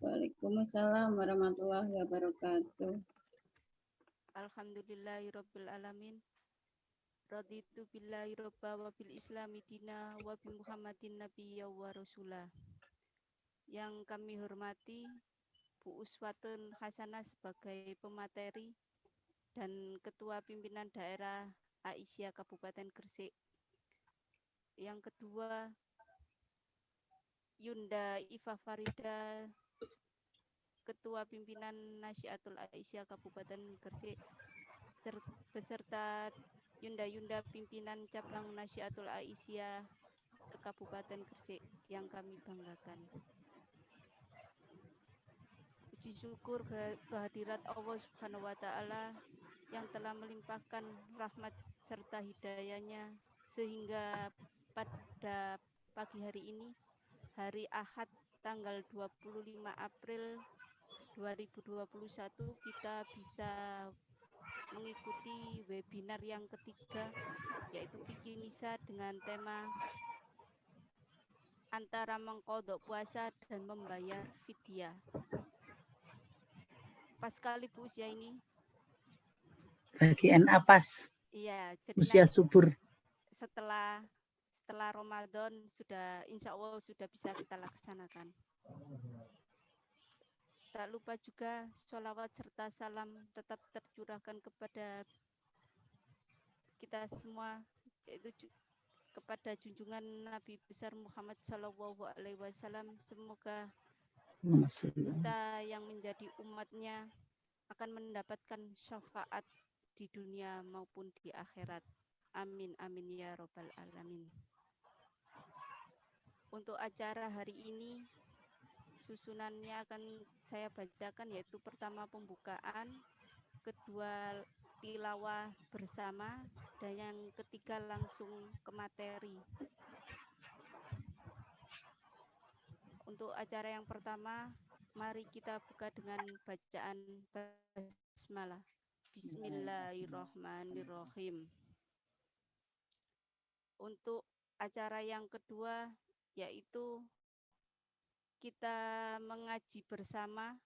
Waalaikumsalam warahmatullahi wabarakatuh. Alhamdulillahirabbil alamin. Raditu billahi robba wa bil islami dina wa bi Muhammadin nabiyya wa rasulah. Yang kami hormati Bu Uswatun Hasanah sebagai pemateri dan Ketua Pimpinan Daerah Aisyah Kabupaten Gresik. Yang kedua Yunda Iva Farida Ketua Pimpinan Nasyiatul Aisyah Kabupaten Gresik beserta Yunda pimpinan cabang Nasyiatul Aisyah se-Kabupaten Gresik yang kami banggakan. Puji syukur kehadirat Allah Subhanahu wa Ta'ala yang telah melimpahkan rahmat serta hidayahnya sehingga pada pagi hari ini, hari Ahad tanggal 25 April 2021, kita bisa mengikuti webinar yang ketiga, yaitu Fikih Nisa dengan tema antara mengqadha puasa dan membayar fidyah. Pas sekali Bu usia ini. Bagian apas. Iya, jadi usia subur. Setelah Ramadan sudah, insya Allah sudah bisa kita laksanakan. Tak lupa juga sholawat serta salam tetap tercurahkan kepada kita semua, yaitu kepada junjungan Nabi besar Muhammad SAW. Semoga kita yang menjadi umatnya akan mendapatkan syafaat di dunia maupun di akhirat. Amin amin ya robbal alamin. Untuk acara hari ini susunannya akan saya bacakan, yaitu pertama pembukaan, kedua tilawah bersama, dan yang ketiga langsung ke materi. Untuk acara yang pertama, mari kita buka dengan bacaan basmalah. Bismillahirrahmanirrahim. Untuk acara yang kedua, yaitu kita mengaji bersama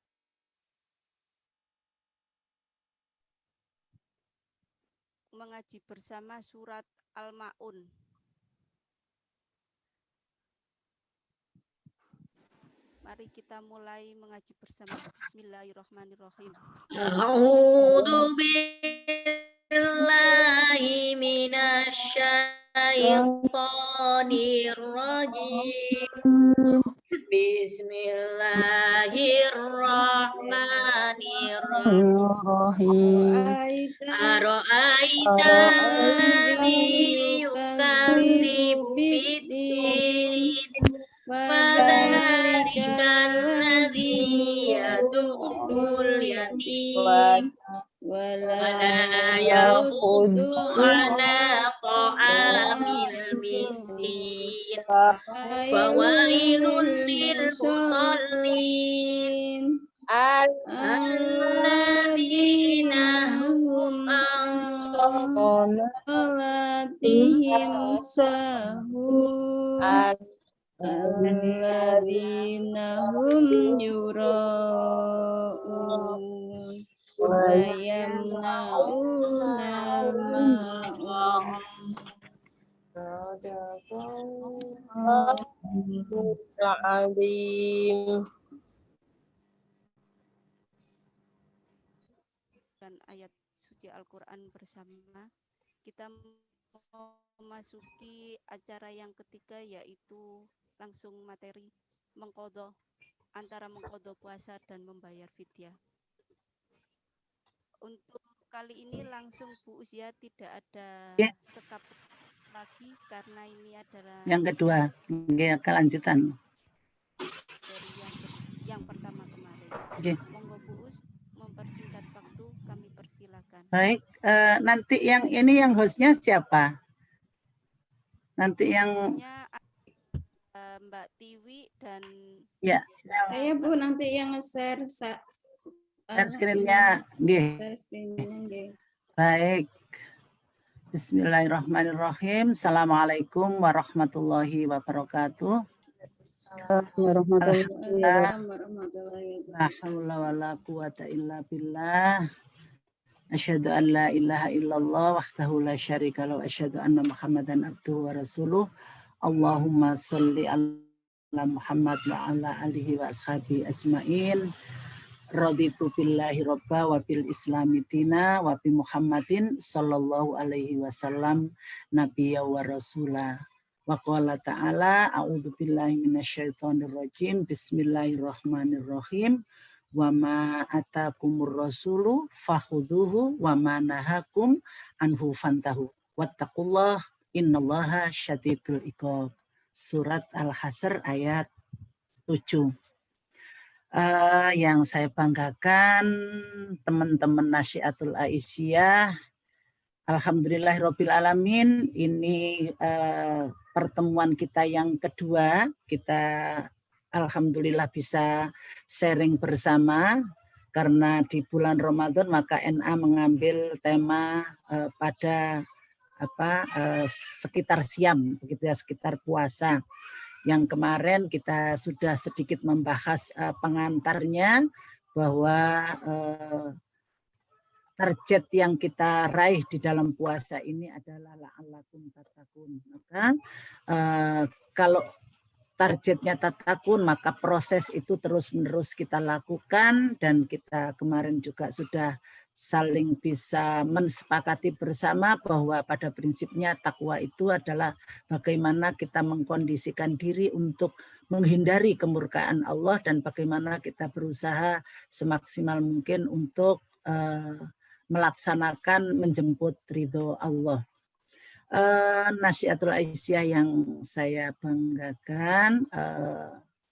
surat Al-Ma'un. Mari kita mulai mengaji bersama. Bismillahirrahmanirrahim. A'udzu billahi minasyaitonir rajim. Bismillahirrahmanirrahim. Ara'aita alladzi yukadzibu bid-din fadzalika alladzi yad'ul yatim wala yahuddu ala ta'amil miskin fawailul lil musallin alladzina hum an salatihim sahun alladzina hum yura'un wa yamna'una al-ma'un. Dan ayat suci Al-Quran bersama, kita memasuki acara yang ketiga, yaitu langsung materi antara mengqadha puasa dan membayar fidyah. Untuk kali ini langsung Bu Usia, tidak ada sekap lagi karena ini adalah yang kedua, kelanjutan dari yang pertama kemarin. Monggo Bu Us mempersingkat waktu, kami persilakan. Baik, nanti yang ini yang hostnya siapa? Nanti yang Mbak Tiwi dan ya. Saya Bu nanti yang nge-share screen-nya. Share screen-nya. Baik. Bismillahirrahmanirrahim. Assalamualaikum warahmatullahi wabarakatuh. Waalaikumsalam warahmatullahi La wabarakatuh. haula wala quwata illa billah. Asyhadu an la ilaha illallah wahdahu la syarika lahu wa asyhadu anna Muhammadan abduhu wa rasuluh. Allahumma sholli ala Muhammad wa ala alihi wa ashabi ajmain. Raditu billahi robba wa bil islami dina wa bi Muhammadin sallallahu alaihi wasallam nabiyya wa rasula. Wa qala ta'ala a'udzu billahi minasyaitonir rajim. Bismillahirrahmanirrahim. Wa ma atakumur rasulu fakhudhuhu wa ma nahakum anhu fantahu. Wattaqullah innallaha syadidul iqab. Surat Al-Hasr ayat 7. Yang saya banggakan teman-teman Nasyiatul Aisyah, alhamdulillahirabbil alamin, ini pertemuan kita yang kedua. Kita alhamdulillah bisa sharing bersama karena di bulan Ramadan maka NA mengambil tema pada sekitar siam, begitu ya, sekitar puasa. Yang kemarin kita sudah sedikit membahas pengantarnya bahwa target yang kita raih di dalam puasa ini adalah la'allakum tattaqun. Maka kalau targetnya tatakun, maka proses itu terus-menerus kita lakukan, dan kita kemarin juga sudah saling bisa mensepakati bersama bahwa pada prinsipnya takwa itu adalah bagaimana kita mengkondisikan diri untuk menghindari kemurkaan Allah dan bagaimana kita berusaha semaksimal mungkin untuk melaksanakan menjemput ridho Allah. Nasyiatul Aisyah yang saya banggakan,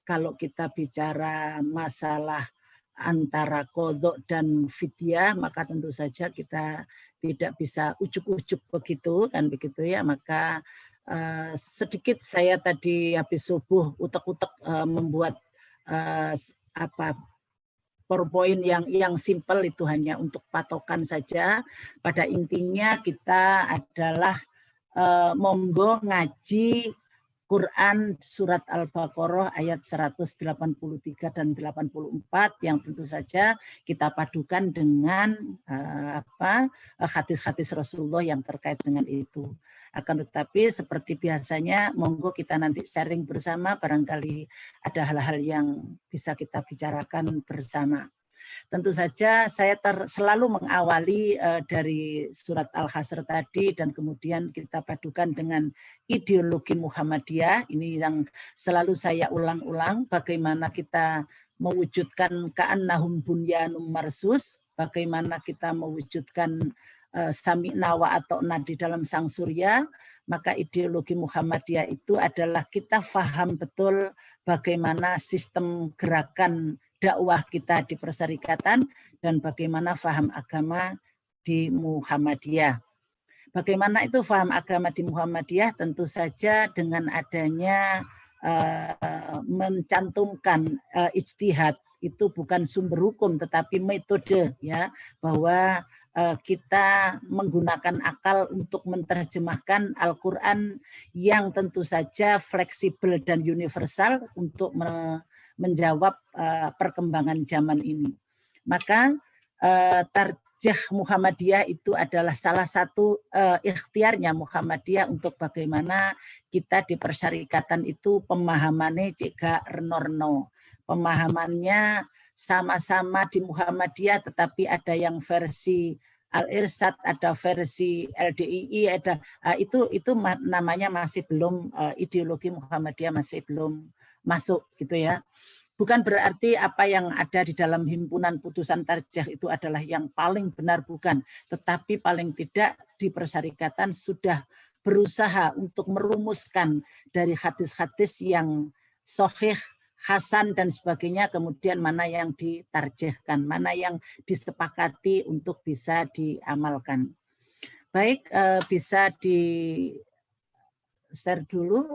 kalau kita bicara masalah antara qodho dan fidyah, maka tentu saja kita tidak bisa ujuk-ujuk begitu, kan begitu ya. Maka sedikit saya tadi habis subuh utek-utek membuat PowerPoint yang simple, itu hanya untuk patokan saja. Pada intinya kita adalah monggo ngaji Quran surat Al-Baqarah ayat 183 dan 84 yang tentu saja kita padukan dengan hadis-hadis Rasulullah yang terkait dengan itu. Akan tetapi seperti biasanya monggo kita nanti sharing bersama, barangkali ada hal-hal yang bisa kita bicarakan bersama. Tentu saja saya selalu mengawali dari surat Al-Hasr tadi dan kemudian kita padukan dengan ideologi Muhammadiyah. Ini yang selalu saya ulang-ulang, bagaimana kita mewujudkan ka'annahum bunyanum marsus, bagaimana kita mewujudkan sami'na wa ata'na di dalam sang surya. Maka ideologi Muhammadiyah itu adalah kita faham betul bagaimana sistem gerakan dakwah kita di perserikatan dan bagaimana faham agama di Muhammadiyah. Bagaimana itu faham agama di Muhammadiyah? Tentu saja dengan adanya mencantumkan ijtihad, itu bukan sumber hukum tetapi metode, ya, bahwa kita menggunakan akal untuk menerjemahkan Al-Quran yang tentu saja fleksibel dan universal untuk menjawab perkembangan zaman ini. Maka tarjih Muhammadiyah itu adalah salah satu ikhtiarnya Muhammadiyah untuk bagaimana kita di persyarikatan itu pemahamannya jika renorno. Pemahamannya sama-sama di Muhammadiyah, tetapi ada yang versi Al-Irsyad, ada versi LDII, ada itu namanya masih belum, ideologi Muhammadiyah masih belum masuk gitu ya. Bukan berarti apa yang ada di dalam himpunan putusan tarjih itu adalah yang paling benar, bukan. Tetapi paling tidak di persyarikatan sudah berusaha untuk merumuskan dari hadis-hadis yang sahih, hasan dan sebagainya, kemudian mana yang ditarjihkan, mana yang disepakati untuk bisa diamalkan. Baik, bisa di share dulu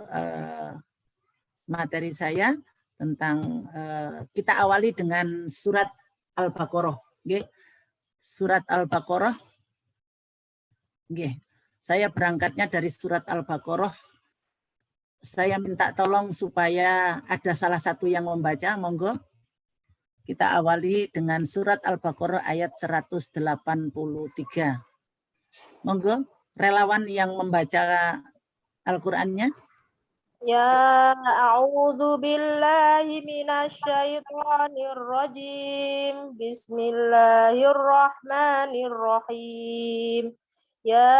materi saya tentang kita awali dengan surat Al-Baqarah. Surat Al-Baqarah. Saya berangkatnya dari surat Al-Baqarah saya minta tolong supaya ada salah satu yang membaca, monggo. Kita awali dengan surat Al-Baqarah ayat 183. Monggo, relawan yang membaca Al-Qur'annya. Ya a'udzu billahi minasyaitonir rajim. Bismillahirrahmanirrahim. Ya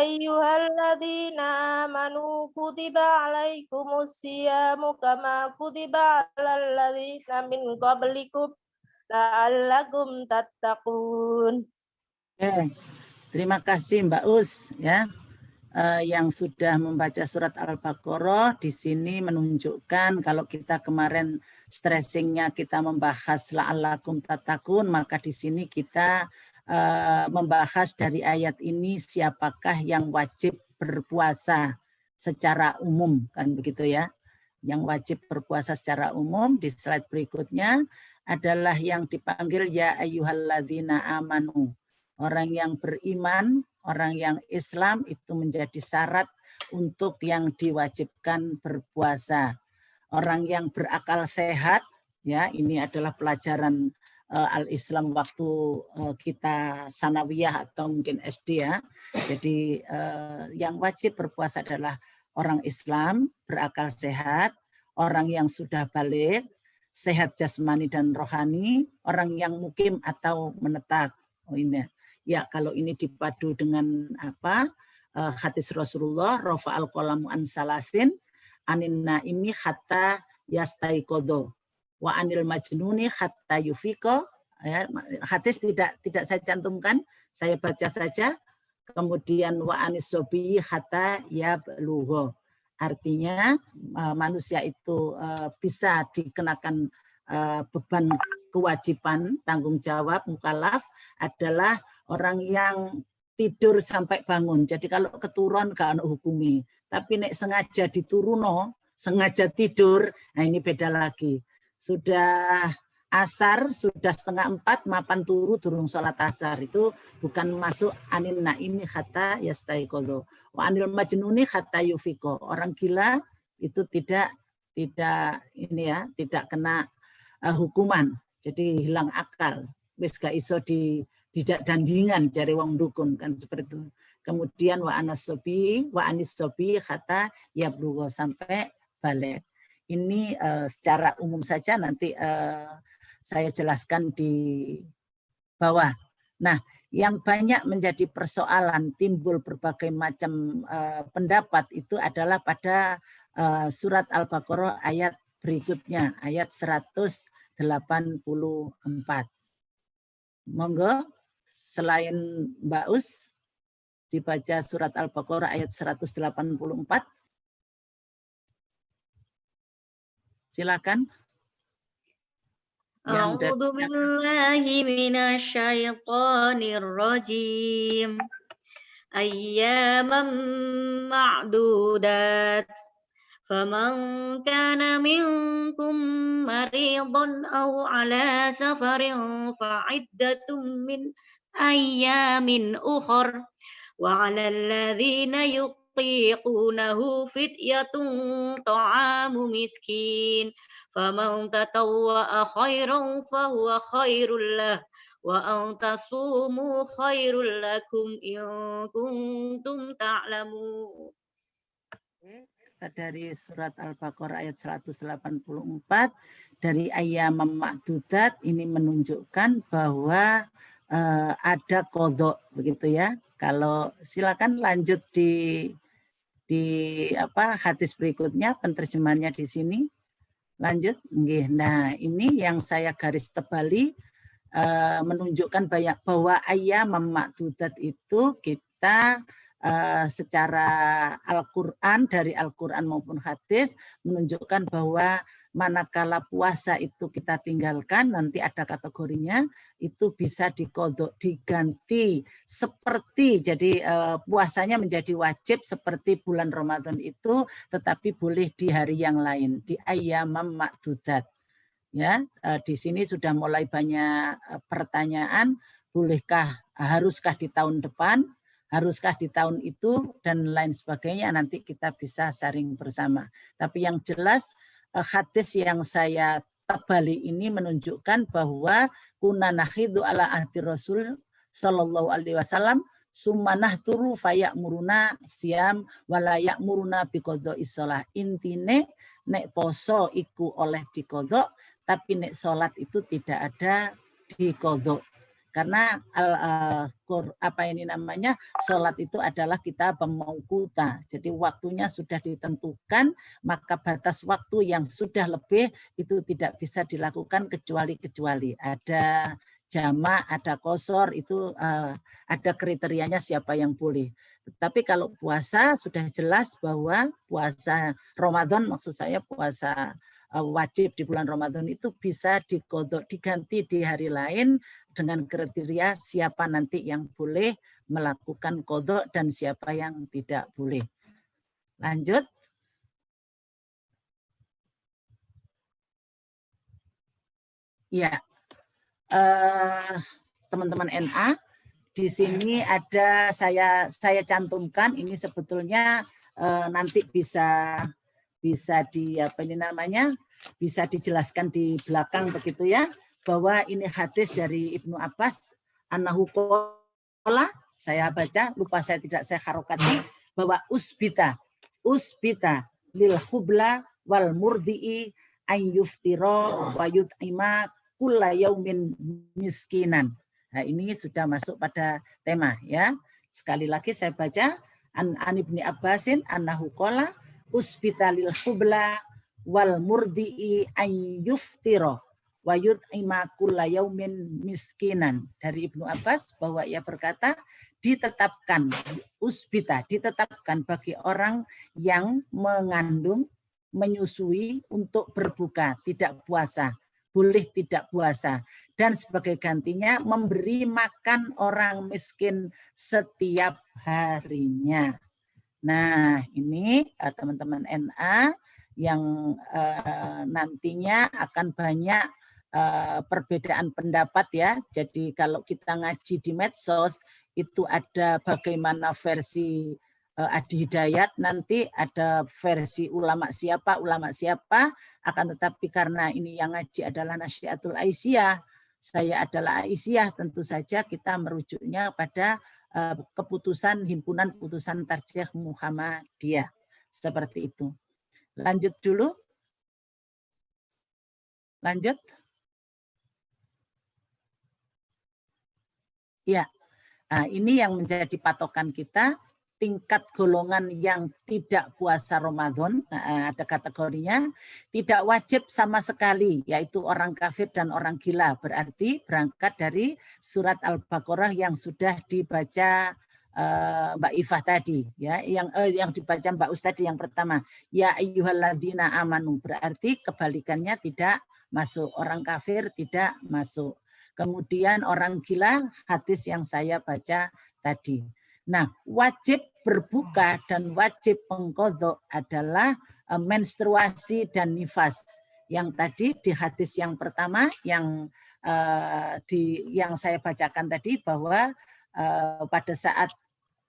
ayyuhalladzina amanu kutiba alaikumus siyamu kama kutiba alal ladzina min qablikum la'allakum tattaqun. Terima kasih Mbak Us ya. Yang sudah membaca surat Al-Baqarah di sini menunjukkan kalau kita kemarin stressingnya kita membahas la'allakum tattaqun, maka di sini kita membahas dari ayat ini siapakah yang wajib berpuasa secara umum, kan begitu ya. Yang wajib berpuasa secara umum di slide berikutnya adalah yang dipanggil ya ayyuhalladzina amanu. Orang yang beriman, orang yang Islam itu menjadi syarat untuk yang diwajibkan berpuasa. Orang yang berakal sehat, ya ini adalah pelajaran Al-Islam waktu kita sanawiyah atau mungkin SD ya. Jadi yang wajib berpuasa adalah orang Islam, berakal sehat, orang yang sudah balik, sehat jasmani dan rohani, orang yang mukim atau menetap. Oh ini. Ya, kalau ini dipadu dengan hadis Rasulullah, rafa al-qalamu an salasin, anin naimi hatta yastaiqodho, wa anil majnuni hatta yufiko. Ya, hadis tidak saya cantumkan, saya baca saja. Kemudian wa anis sobi hatta yablugho. Artinya manusia itu bisa dikenakan beban kewajiban, tanggung jawab, mukallaf adalah orang yang tidur sampai bangun. Jadi kalau keturun gak ada hukumi. Tapi nek sengaja dituruno, sengaja tidur, nah ini beda lagi. Sudah asar, sudah 3:30, mapan turu durung sholat asar. Itu bukan masuk anin naimi hatta yastaiqodho. Wa anil majnuni hatta yufiko. Orang gila itu tidak ini ya, tidak kena hukuman. Jadi hilang akal. Wis gak iso dijak dandingan cari wong dukun kan seperti itu. Kemudian wa anis sobi kata yablugho sampai balik. Ini secara umum saja, nanti saya jelaskan di bawah. Nah, yang banyak menjadi persoalan, timbul berbagai macam pendapat itu adalah pada surat Al-Baqarah ayat berikutnya, ayat 184. Monggo, selain Mbak Us, dibaca surat Al-Baqarah ayat 184. Silakan. A'udzu billahi minasyaitonir rajim. Ayyaman ma'dudat. فمن كان منكم مريضا أو على سفر فعدة من أيام أخر وعلى الذين يطيقونه فدية طعام مسكين فمن تطوع خيرا فهو خير له وأن تصوموا خير لكم إن كنتم تعلمون. Dari surat Al-Baqarah ayat 184 dari ayyamam ma'dudat ini menunjukkan bahwa ada qadha begitu ya. Kalau silakan lanjut di hadis berikutnya, penerjemahannya di sini. Lanjut. Nah, ini yang saya garis tebali menunjukkan bahwa ayyamam ma'dudat itu kita secara Al-Quran, dari Al-Quran maupun hadis menunjukkan bahwa manakala puasa itu kita tinggalkan, nanti ada kategorinya, itu bisa diqadha, diganti seperti, jadi puasanya menjadi wajib seperti bulan Ramadan itu, tetapi boleh di hari yang lain, di ayyamam ma'dudat. Ya, di sini sudah mulai banyak pertanyaan, haruskah di tahun depan? haruskah di tahun itu dan lain sebagainya, nanti kita bisa sharing bersama. Tapi yang jelas hadis yang saya tabali ini menunjukkan bahwa kunna nahidu ala ahdi Rasul sallallahu alaihi wasallam summa nahturu fayamuruna siam wala ya'muruna biqadha'is shalah. Intine nek poso iku oleh diqadha, tapi nek salat itu tidak ada diqadha. Karena sholat itu adalah kita pemaukuta. Jadi waktunya sudah ditentukan, maka batas waktu yang sudah lebih itu tidak bisa dilakukan kecuali ada jamak, ada qasar, itu ada kriterianya siapa yang boleh. Tapi kalau puasa sudah jelas bahwa puasa Ramadan, maksud saya puasa wajib di bulan Ramadan itu bisa diganti di hari lain dengan kriteria siapa nanti yang boleh melakukan qadha dan siapa yang tidak boleh. Lanjut. Ya, teman-teman NA, di sini ada saya cantumkan ini sebetulnya nanti bisa bisa dijelaskan di belakang begitu ya, bahwa ini hadis dari Ibnu Abbas annahu qala, saya baca, lupa saya harokati, bahwa usbita lil khubla wal murdi'i an yuftira wa yut'ima kulla yaumin miskinan. Nah, ini sudah masuk pada tema ya. Sekali lagi saya baca an Ibnu Abbasin annahu qala usbita lil khubla wal murdi'i an yuftira wa yut'ima kulla yaumin miskinan. Dari Ibnu Abbas bahwa ia berkata, ditetapkan bagi orang yang mengandung, menyusui untuk berbuka, tidak puasa, boleh tidak puasa, dan sebagai gantinya memberi makan orang miskin setiap harinya. Nah, ini teman-teman NA yang nantinya akan banyak perbedaan pendapat ya. Jadi kalau kita ngaji di medsos itu ada bagaimana versi Adi Hidayat, nanti ada versi ulama siapa, akan tetapi karena ini yang ngaji adalah Nasyiatul Aisyah, saya adalah Aisyah, tentu saja kita merujuknya pada keputusan Himpunan Putusan Tarjih Muhammadiyah. Seperti itu. Lanjut dulu. Lanjut. Ya, nah, ini yang menjadi patokan kita, tingkat golongan yang tidak puasa Ramadan, ada kategorinya, tidak wajib sama sekali, yaitu orang kafir dan orang gila. Berarti berangkat dari surat Al-Baqarah yang sudah dibaca Mbak Ifah tadi, ya, yang dibaca Mbak Us tadi yang pertama, ya ayyuhalladzina amanu, berarti kebalikannya tidak masuk, orang kafir tidak masuk. Kemudian orang gila, hadis yang saya baca tadi. Nah, wajib berbuka dan wajib mengqadha adalah menstruasi dan nifas. Yang tadi di hadis yang pertama yang saya bacakan tadi, bahwa pada saat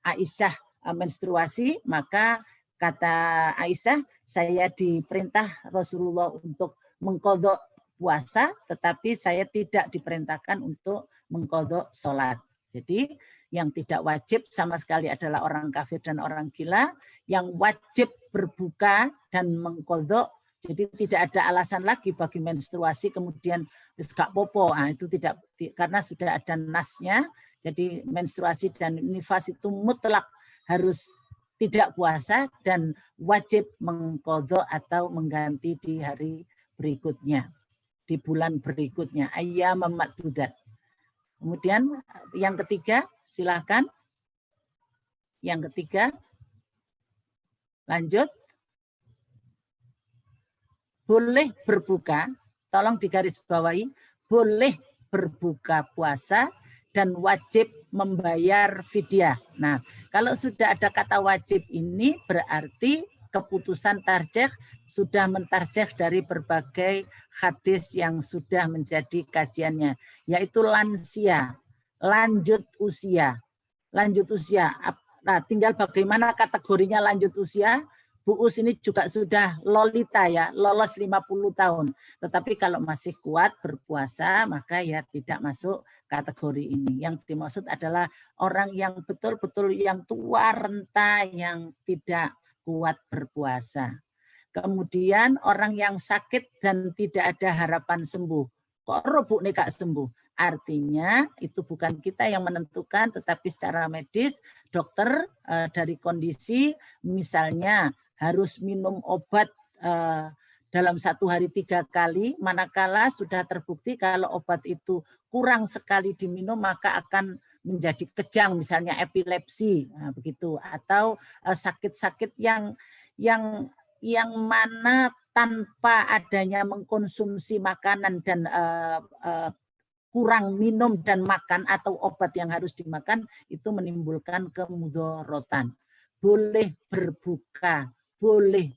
Aisyah menstruasi, maka kata Aisyah, saya diperintah Rasulullah untuk mengqadha puasa, tetapi saya tidak diperintahkan untuk mengqadha sholat. Jadi yang tidak wajib sama sekali adalah orang kafir dan orang gila. Yang wajib berbuka dan mengqadha, jadi tidak ada alasan lagi bagi menstruasi kemudian gak popo. Nah, itu tidak, karena sudah ada nasnya. Jadi menstruasi dan nifas itu mutlak harus tidak puasa dan wajib mengqadha atau mengganti di hari berikutnya, di bulan berikutnya, ayyam ma'dudat. Kemudian yang ketiga, silakan. Yang ketiga, lanjut. Boleh berbuka, tolong digarisbawahi, boleh berbuka puasa dan wajib membayar fidyah. Nah, kalau sudah ada kata wajib ini berarti keputusan tarjih sudah mentarjih dari berbagai hadis yang sudah menjadi kajiannya, yaitu lansia, lanjut usia. lanjut usia. Nah, tinggal bagaimana kategorinya lanjut usia. Bu Us ini juga sudah lolita ya, lolos 50 tahun. Tetapi kalau masih kuat berpuasa, maka ya tidak masuk kategori ini. Yang dimaksud adalah orang yang betul-betul yang tua, renta, yang tidak kuat berpuasa. Kemudian orang yang sakit dan tidak ada harapan sembuh. Kok Bu nih Kak sembuh? Artinya itu bukan kita yang menentukan, tetapi secara medis dokter dari kondisi misalnya harus minum obat dalam 1 hari 3 kali, manakala sudah terbukti kalau obat itu kurang sekali diminum maka akan menjadi kejang, misalnya epilepsi, nah, begitu, atau sakit-sakit yang mana tanpa adanya mengkonsumsi makanan dan kurang minum dan makan atau obat yang harus dimakan itu menimbulkan kemudorotan. Boleh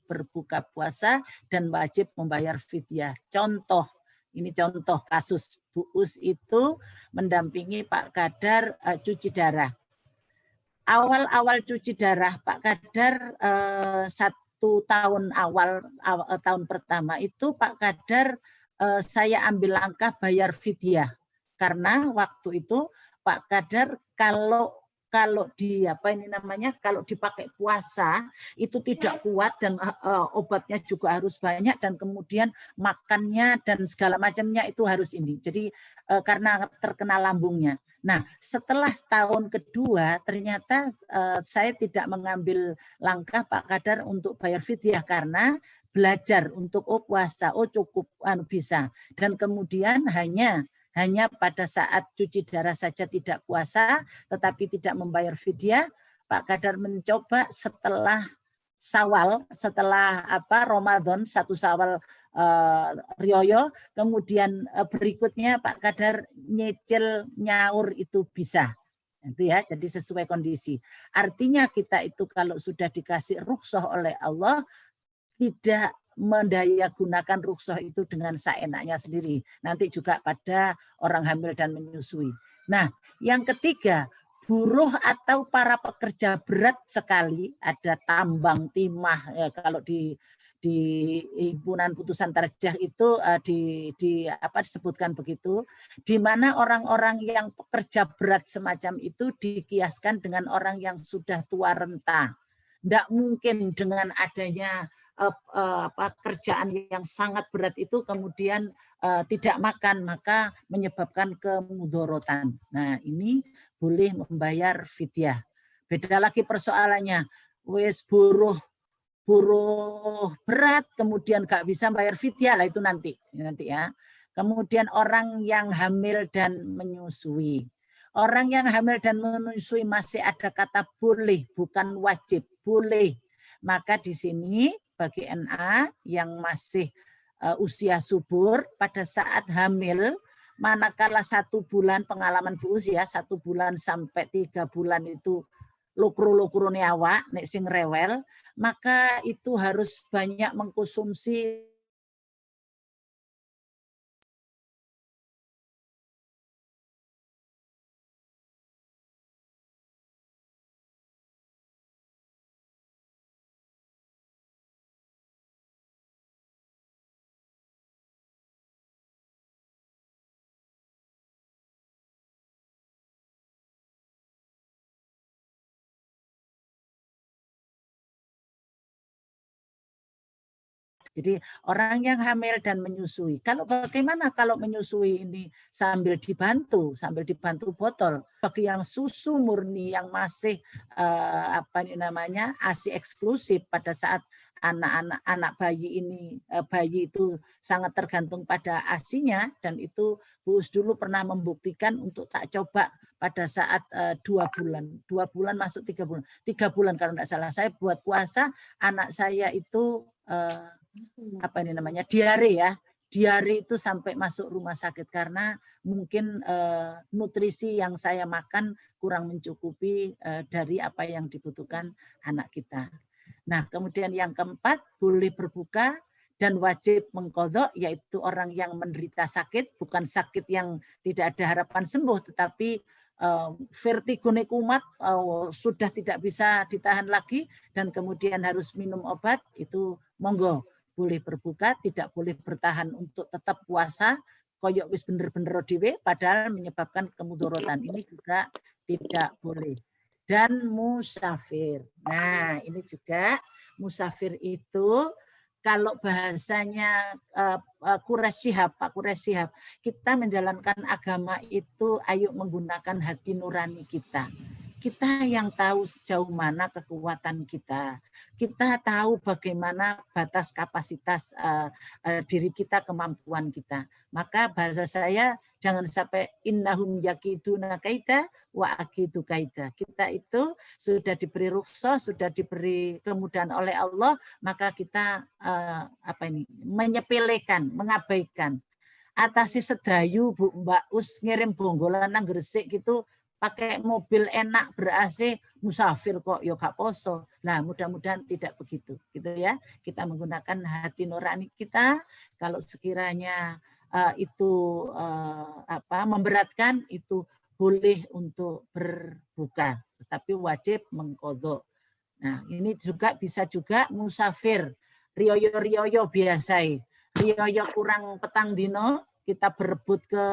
berbuka puasa dan wajib membayar fidyah. Contoh, ini contoh kasus Bu Us itu mendampingi Pak Kadar cuci darah. Awal-awal cuci darah Pak Kadar 1 tahun tahun pertama itu Pak Kadar saya ambil langkah bayar fidyah. Karena waktu itu Pak Kadar kalau kalau dipakai puasa itu tidak kuat dan obatnya juga harus banyak dan kemudian makannya dan segala macamnya itu harus ini. Jadi karena terkena lambungnya. Nah, setelah tahun kedua ternyata saya tidak mengambil langkah Pak Kadar untuk bayar fidyah karena belajar untuk puasa, cukup bisa. Dan kemudian hanya pada saat cuci darah saja tidak puasa, tetapi tidak membayar fidyah, Pak Kadar mencoba setelah Syawal, setelah Ramadan, 1 Syawal Rioyo, kemudian berikutnya Pak Kadar nyicil nyaur itu bisa. Itu ya, jadi sesuai kondisi. Artinya kita itu kalau sudah dikasih rukhsah oleh Allah, tidak mendaya gunakan rukhsah itu dengan seenaknya sendiri. Nanti juga pada orang hamil dan menyusui. Nah, yang ketiga, buruh atau para pekerja berat sekali, ada tambang, timah, ya, kalau di himpunan putusan tarjah itu disebutkan begitu, di mana orang-orang yang pekerja berat semacam itu dikiaskan dengan orang yang sudah tua renta. Tidak mungkin dengan adanya kerjaan yang sangat berat itu kemudian tidak makan, maka menyebabkan kemudorotan. Nah, ini boleh membayar fidyah. Beda lagi persoalannya, wis buruh berat kemudian gak bisa bayar fidyah, lah itu nanti ya. Kemudian orang yang hamil dan menyusui. Orang yang hamil dan menyusui masih ada kata boleh, bukan wajib, boleh. Maka di sini bagi NA yang masih usia subur pada saat hamil, manakala 1 bulan pengalaman Bu Us ya, 1 bulan sampai 3 bulan itu lukru-lukru awak, nek sing rewel, maka itu harus banyak mengkonsumsi Jadi orang yang hamil dan menyusui. Kalau bagaimana kalau menyusui ini sambil dibantu botol. Bagi yang susu murni yang masih ASI eksklusif pada saat anak bayi ini bayi itu sangat tergantung pada ASINya dan itu Bu Us dulu pernah membuktikan untuk tak coba pada saat 2 bulan masuk 3 bulan. 3 bulan kalau tidak salah saya buat puasa anak saya itu diare ya. Diare itu sampai masuk rumah sakit karena mungkin nutrisi yang saya makan kurang mencukupi dari apa yang dibutuhkan anak kita. Nah, kemudian yang keempat, boleh berbuka dan wajib mengqadha, yaitu orang yang menderita sakit, bukan sakit yang tidak ada harapan sembuh, tetapi vertigo kumat, sudah tidak bisa ditahan lagi dan kemudian harus minum obat, itu monggo boleh berbuka, tidak boleh bertahan untuk tetap puasa koyok wis bener-bener dhewe padahal menyebabkan kemudorotan. Ini juga tidak boleh. Dan musafir. Nah, ini juga musafir itu kalau bahasanya Quraisy Shihab, Pak Quraisy Shihab, kita menjalankan agama itu ayo menggunakan hati nurani kita. Kita yang tahu sejauh mana kekuatan kita. Kita tahu bagaimana batas kapasitas diri kita, kemampuan kita. Maka bahasa saya jangan sampai innahum yakiduna kaida wa akidu kaida. Kita itu sudah diberi rukhsah, sudah diberi kemudahan oleh Allah, maka kita menyepelekan, mengabaikan. Atasi sedayu Bu Mbak Us ngirim bonggolan nang Gresik gitu, pakai mobil enak ber-AC, musafir kok ya gak poso. Nah, mudah-mudahan tidak begitu, gitu ya. Kita menggunakan hati nurani kita. Kalau sekiranya itu memberatkan, itu boleh untuk berbuka, tetapi wajib mengqadha. Nah, ini juga bisa juga musafir, riyoyo-riyoyo biasa. Riyoyo kurang petang dino, kita berebut ke,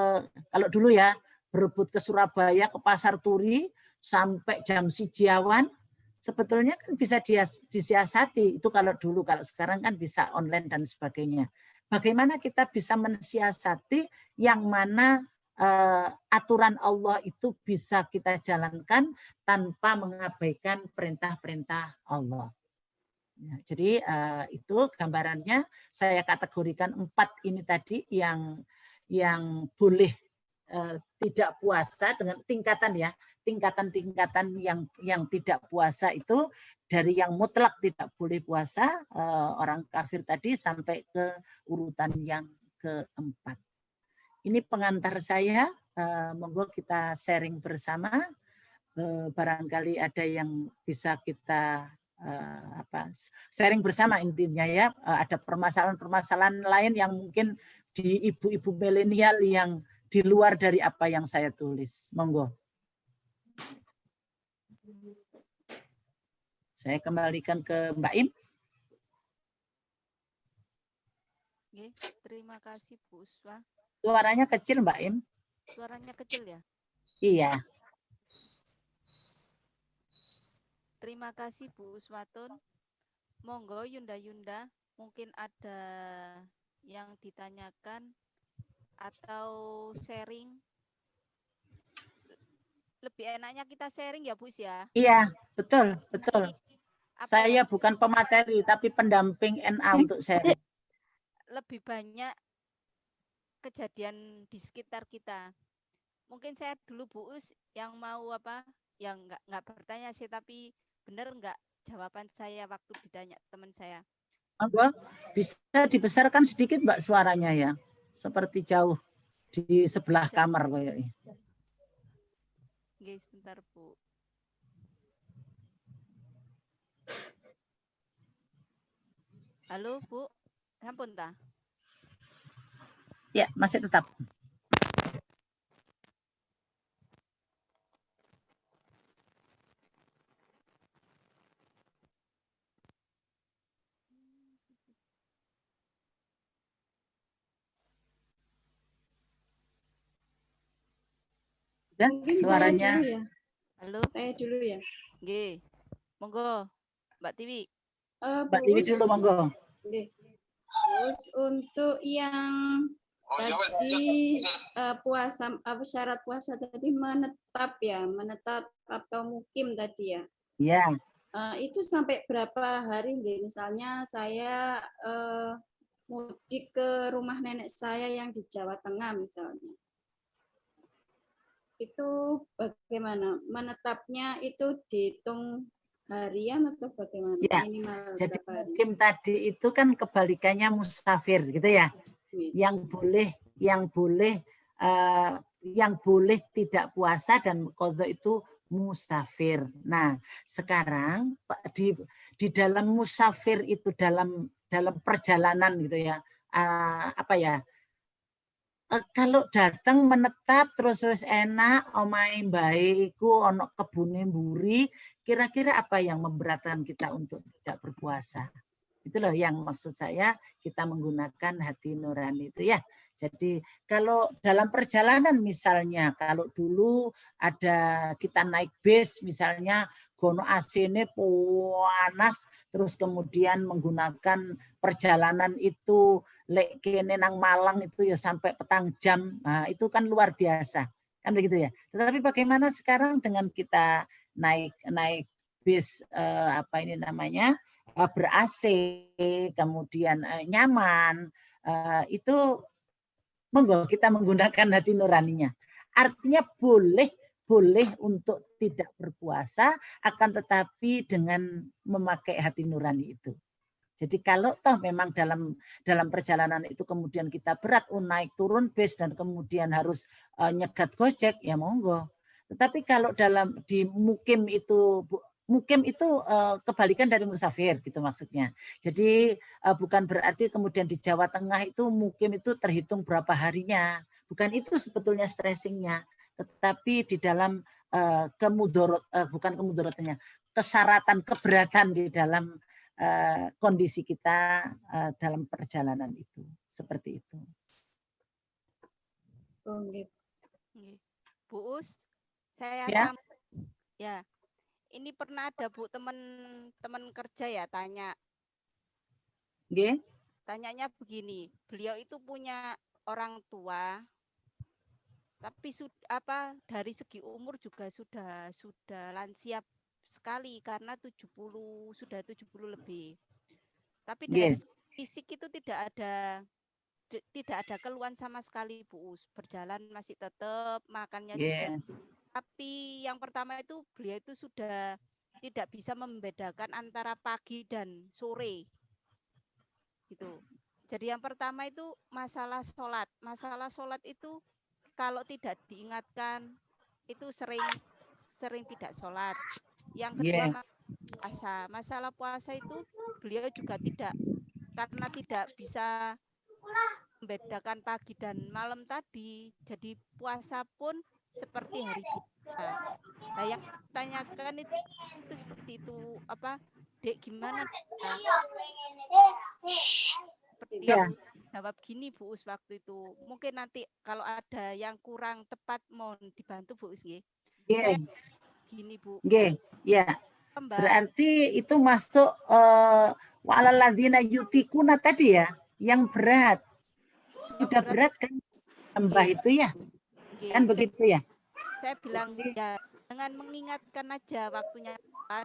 kalau dulu ya, berebut ke Surabaya, ke Pasar Turi, sampai jam 1 awan, sebetulnya kan bisa disiasati. Itu kalau dulu, kalau sekarang kan bisa online dan sebagainya. Bagaimana kita bisa mensiasati yang mana aturan Allah itu bisa kita jalankan tanpa mengabaikan perintah-perintah Allah. Ya, jadi itu gambarannya saya kategorikan 4 ini tadi yang boleh tidak puasa dengan tingkatan ya, tingkatan-tingkatan yang tidak puasa itu dari yang mutlak tidak boleh puasa orang kafir tadi sampai ke urutan yang keempat. Ini pengantar saya, monggo kita sharing bersama, barangkali ada yang bisa kita sharing bersama intinya ya, ada permasalahan-permasalahan lain yang mungkin di ibu-ibu milenial yang di luar dari apa yang saya tulis. Monggo. Saya kembalikan ke Mbak Im. Terima kasih Bu Uswa. Suaranya kecil Mbak Im. Suaranya kecil ya? Iya. Terima kasih Bu Uswatun. Monggo Yunda-Yunda, mungkin ada yang ditanyakan atau sharing. Lebih enaknya kita sharing ya Bu ya? Iya, betul, betul. Saya yang bukan pemateri, tapi pendamping NA untuk sharing. Lebih banyak kejadian di sekitar kita. Mungkin saya dulu Bu Us yang mau yang nggak bertanya sih, tapi benar nggak jawaban saya waktu ditanya teman saya. Bisa dibesarkan sedikit Mbak suaranya ya, seperti jauh di sebelah kamar kayaknya. Oke, sebentar Bu. Halo Bu, sampun ta? Ya, masih tetap. Mungkin suaranya. saya dulu ya. Halo. Saya dulu ya. Nggih. Monggo, Mbak Tiwi. Mbak Tiwi dulu monggo. Nggih. Terus untuk yang tadi puasa, syarat puasa tadi menetap ya, menetap atau mukim tadi ya. Iya. Itu sampai berapa hari? Misalnya saya mudik ke rumah nenek saya yang di Jawa Tengah misalnya. Itu bagaimana? Menetapnya itu dihitung harian atau bagaimana? Ya, minimal jadi berapa hari? mukim tadi itu kan kebalikannya musafir gitu ya. Yang boleh tidak puasa dan qadha itu musafir. Nah, sekarang di dalam musafir itu dalam perjalanan gitu ya. kalau datang menetap terus enak, omahe mbae iku ono kebune mburi, kira-kira apa yang memberatkan kita untuk tidak berpuasa? Itu loh yang maksud saya kita menggunakan hati nurani itu ya. Jadi kalau dalam perjalanan misalnya, kalau dulu ada kita naik bis misalnya, gono AC-nya panas, terus kemudian menggunakan perjalanan itu, lek kene nang Malang itu ya sampai petang jam, nah, itu kan luar biasa, kan begitu ya. Tetapi bagaimana sekarang dengan kita naik bis apa ini namanya, ber-AC, kemudian nyaman, itu monggo kita menggunakan hati nuraninya. Artinya boleh untuk tidak berpuasa, akan tetapi dengan memakai hati nurani itu. Jadi kalau toh memang dalam perjalanan itu kemudian kita berat, naik turun bis dan kemudian harus nyegat Gojek, ya monggo. Tetapi kalau di mukim itu kebalikan dari musafir gitu maksudnya. Jadi bukan berarti kemudian di Jawa Tengah itu mukim itu terhitung berapa harinya. Bukan itu sebetulnya stressingnya. Tetapi di dalam bukan kemudorotannya, kesyaratan, keberatan di dalam kondisi kita dalam perjalanan itu. Seperti itu. Bu Us, saya Ya. ya. Ini pernah ada Bu teman kerja ya tanya. Nggih. Tanyanya begini, beliau itu punya orang tua, tapi dari segi umur juga sudah lansia sekali karena 70 lebih. Tapi dari fisik itu tidak ada keluhan sama sekali Bu Us. Berjalan masih tetap, makannya juga. Tapi yang pertama itu beliau itu sudah tidak bisa membedakan antara pagi dan sore. Gitu. Jadi yang pertama itu masalah sholat. Masalah sholat itu kalau tidak diingatkan itu sering tidak sholat. Yang kedua puasa. Masalah puasa itu beliau juga karena tidak bisa membedakan pagi dan malam tadi. Jadi puasa pun seperti hari biasa. Nah, yang ditanyakan itu seperti itu Dek gimana? Seperti jawab gini Bu Us waktu itu. Mungkin nanti kalau ada yang kurang tepat mohon dibantu Bu Us nggih. Gini Bu. Ya. Berarti itu masuk wa'alalladzina yutikuna tadi ya, yang berat. Sudah berat kan tambah itu ya. Kan begitu ya. Saya bilang ya dengan mengingatkan aja waktunya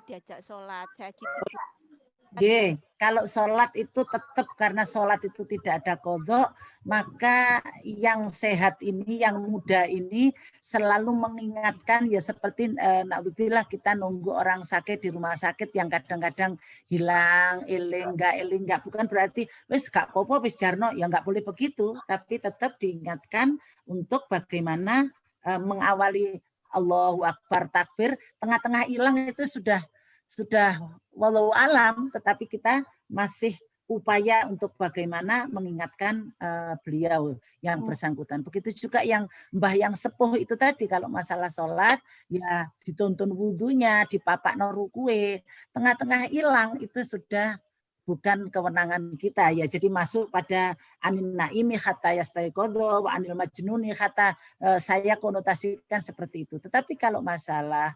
diajak sholat, saya gitu. Kalau sholat itu tetap karena sholat itu tidak ada qadha, maka yang sehat ini, yang muda ini selalu mengingatkan ya seperti naudzubillah kita nunggu orang sakit di rumah sakit yang kadang-kadang hilang, eling enggak, bukan berarti wis gak apa-apa wis jarno, ya enggak boleh begitu, tapi tetap diingatkan untuk bagaimana mengawali Allahu Akbar takbir, tengah-tengah hilang itu sudah walau alam, tetapi kita masih upaya untuk bagaimana mengingatkan beliau yang bersangkutan. Begitu juga yang mbah yang sepuh itu tadi, kalau masalah sholat, ya dituntun wudhunya, dipapak norukue, tengah-tengah hilang itu sudah bukan kewenangan kita ya. Jadi masuk pada anin naimi kata yastaiqodho wa anil majnuni kata saya konotasikan seperti itu. Tetapi kalau masalah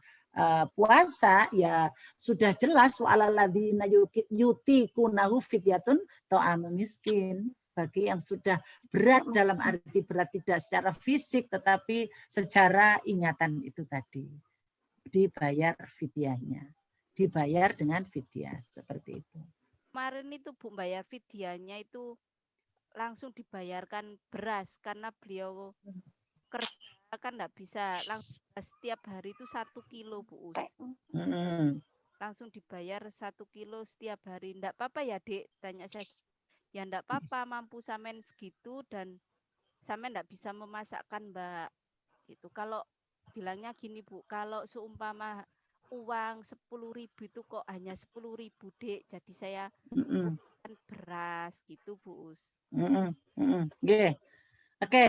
puasa ya sudah jelas wa'alalladzina yutikunahu fidyatun ta'amu miskin, bagi yang sudah berat dalam arti berat tidak secara fisik tetapi secara ingatan itu tadi dibayar fidyahnya, dibayar dengan fidyah seperti itu. Kemarin itu Bu bayar fidyahnya itu langsung dibayarkan beras karena beliau kerja kan enggak bisa langsung setiap hari itu 1 kilo Bu Us. Langsung dibayar 1 kilo setiap hari. Enggak apa-apa ya Dek? Tanya saya. Ya enggak apa-apa, mampu samen segitu dan samen enggak bisa memasakkan Mbak. Gitu. Kalau bilangnya gini Bu, kalau seumpama uang 10.000 itu kok hanya 10.000 Dek. Jadi saya bukan beras gitu Bu Us. Oke.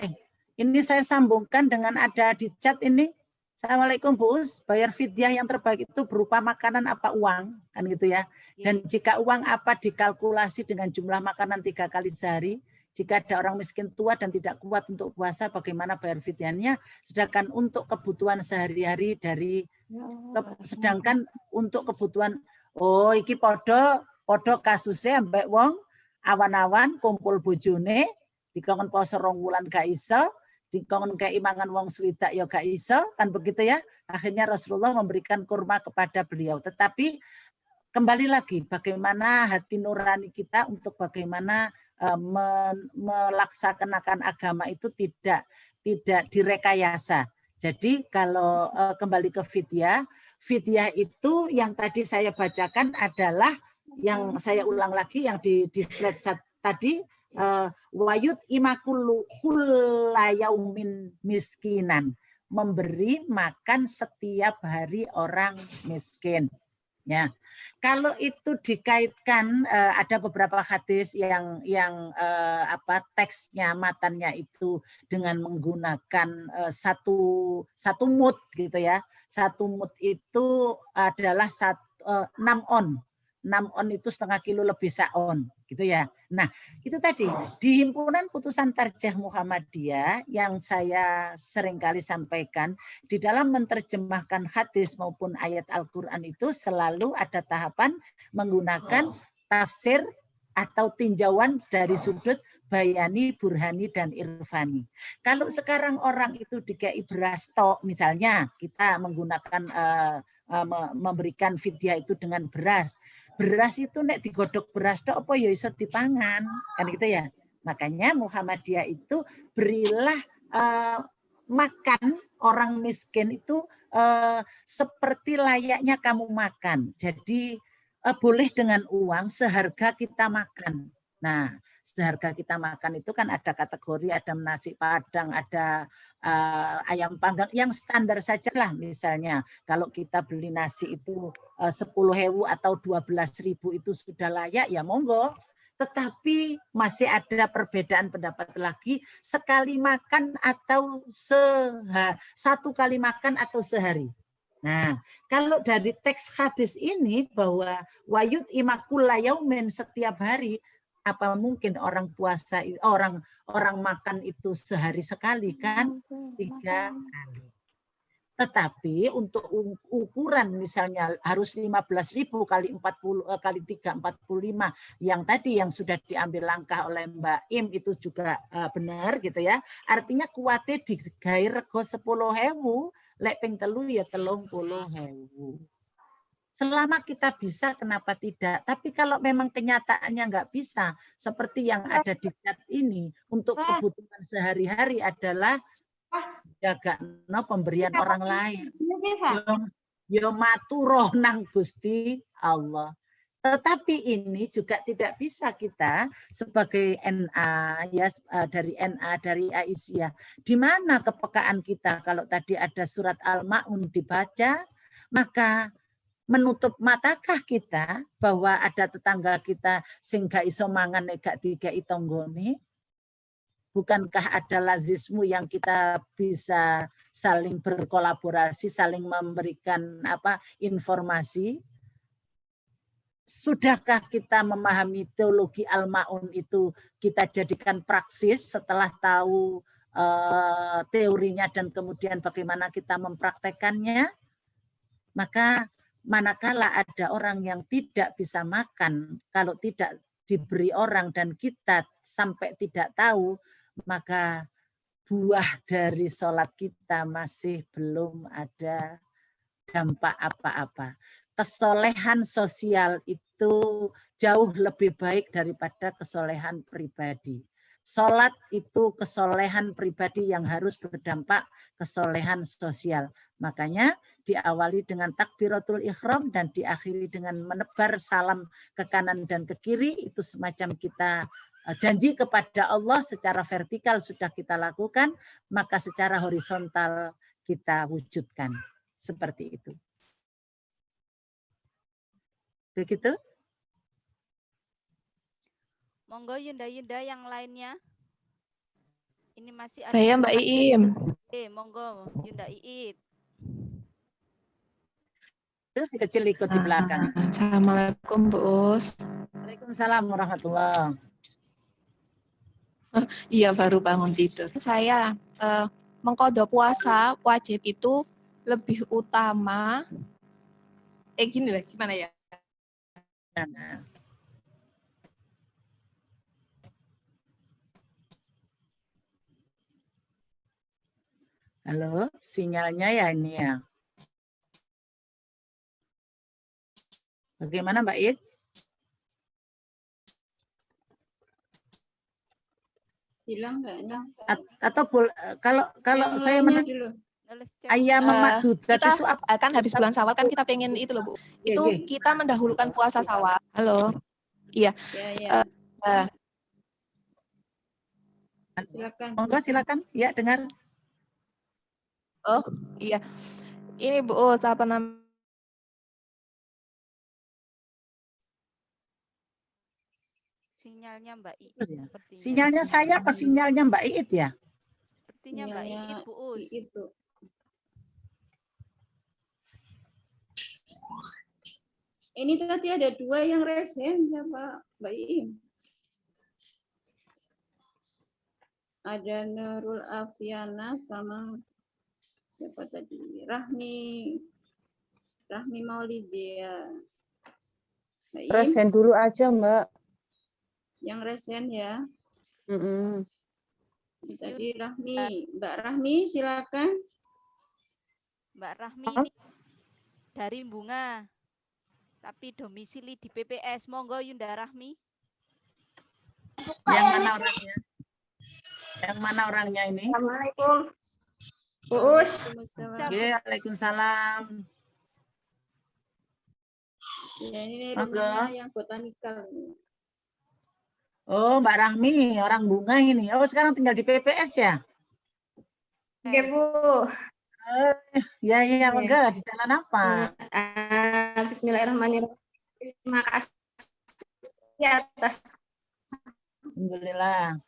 Ini saya sambungkan dengan ada di chat ini. Assalamualaikum Bu Us, bayar fidyah yang terbaik itu berupa makanan apa uang? Kan gitu ya. Dan jika uang apa dikalkulasi dengan jumlah makanan 3 kali sehari? Jika ada orang miskin tua dan tidak kuat untuk puasa, bagaimana bayar fidyahnya? Sedangkan untuk kebutuhan sehari-hari sedangkan untuk kebutuhan, oh iki podo kasusnya ambek wong awan-awan kumpul bojone dikongkon poso 2 wulan gak iso, dikongkon kei mangan wong swidak ya gak iso, kan begitu ya. Akhirnya Rasulullah memberikan kurma kepada beliau. Tetapi kembali lagi bagaimana hati nurani kita untuk bagaimana melaksanakan agama itu tidak direkayasa. Jadi kalau kembali ke fidyah itu yang tadi saya bacakan adalah yang saya ulang lagi yang di slide tadi, wayut imakulu kullayaumin miskinan, memberi makan setiap hari orang miskin. Ya, kalau itu dikaitkan ada beberapa hadis yang teksnya matannya itu dengan menggunakan satu mud gitu ya. 1 mud itu adalah 6 on. 6 on itu setengah kilo lebih saon gitu ya. Nah, itu tadi di himpunan putusan Tarjih Muhammadiyah yang saya seringkali sampaikan, di dalam menerjemahkan hadis maupun ayat Al-Qur'an itu selalu ada tahapan menggunakan tafsir atau tinjauan dari sudut bayani, burhani, dan irfani. Kalau sekarang orang itu dikei beras tok, misalnya kita menggunakan memberikan fidyah itu dengan beras. Beras itu nek digodok beras tok apa ya iso dipangan, kan gitu ya. Makanya Muhammadiyah itu berilah makan orang miskin itu seperti layaknya kamu makan. Jadi boleh dengan uang seharga kita makan. Nah, seharga kita makan itu kan ada kategori, ada nasi padang, ada ayam panggang yang standar sajalah. Misalnya kalau kita beli nasi itu 10.000 atau 12.000 itu sudah layak, ya monggo. Tetapi masih ada perbedaan pendapat lagi, sekali makan atau 1 kali makan atau sehari. Nah, kalau dari teks hadis ini bahwa wayut imakulla yaumin setiap hari, apa mungkin orang puasa orang makan itu sehari sekali kan? 3 kali. Tetapi untuk ukuran misalnya harus 15.000 kali 40 kali 3 45 yang tadi yang sudah diambil langkah oleh Mbak Im itu juga benar gitu ya. Artinya kuatnya digawe rego 10.000, lek ping 3 ya 30.000. Selama kita bisa, kenapa tidak? Tapi kalau memang kenyataannya nggak bisa, seperti yang ada di chat ini, untuk kebutuhan sehari-hari adalah jaga pemberian orang lain. Yo maturo nang Gusti Allah. Tetapi ini juga tidak bisa kita sebagai NA ya, dari NA dari Aisyah. Di mana kepekaan kita kalau tadi ada surat Al-Ma'un dibaca, maka menutup matakah kita bahwa ada tetangga kita sing gak iso mangan nek gak dikai tanggane? Bukankah ada lazismu yang kita bisa saling berkolaborasi, saling memberikan informasi? Sudahkah kita memahami teologi Al-Ma'un itu kita jadikan praksis setelah tahu teorinya dan kemudian bagaimana kita mempraktekannya? Maka manakala ada orang yang tidak bisa makan, kalau tidak diberi orang dan kita sampai tidak tahu, maka buah dari sholat kita masih belum ada dampak apa-apa. Kesolehan sosial itu jauh lebih baik daripada kesolehan pribadi. Sholat itu kesolehan pribadi yang harus berdampak kesolehan sosial. Makanya diawali dengan takbiratul ihram dan diakhiri dengan menebar salam ke kanan dan ke kiri. Itu semacam kita janji kepada Allah secara vertikal sudah kita lakukan, maka secara horizontal kita wujudkan. Seperti itu. Begitu? Monggo Yunda-Yunda yang lainnya. Ini masih ada Saya Mbak Iim. monggo Yunda Iit. Itu kecil ikut di belakang. Assalamualaikum Bu Us. Waalaikumsalam warahmatullahi. Iya baru bangun tidur. Saya mengqadha puasa wajib itu lebih utama. Gini lah, gimana ya? Nah, halo, sinyalnya ya ini ya. Bagaimana Mbak It? Hilang nggaknya? Atau kalau Yang saya lainnya dulu. ayam makdudat Kita itu apa? kan habis bulan Syawal kan kita pengen itu loh Bu. Itu kita mendahulukan puasa Syawal. Halo. Iya. Ya. Silakan. Monggo silakan. Ya, dengar. Oh, iya. Ini Bu Us, apa namanya? Sinyalnya Mbak Iit Ya. sepertinya. Sinyalnya saya apa sinyalnya Mbak Iit ya? Sepertinya Mbak Iit, Bu Us. Itu. Ini tadi ada 2 yang resen siapa? Mbak Iim. Ada Nurul Afiana sama siapa tadi? Rahmi Maulidia. Mbak Iim, Resen dulu aja, Mbak. yang resen ya. Mm-mm. Tadi Mbak Rahmi silakan. Mbak Rahmi ini dari Bunga. Tapi domisili di PPS. Monggo Yunda Rahmi. Yang mana orangnya? Yang mana orangnya ini? Assalamualaikum. Uus. Waalaikumsalam. Ya, ini Monggo. rumahnya yang botanikal ini. Oh, Mbak Rahmi, orang Bunga ini. Oh, sekarang tinggal di PPS ya? Oke, Bu. Ya, monggo. Di jalan apa? Bismillahirrahmanirrahim. Terima kasih atas. Alhamdulillah.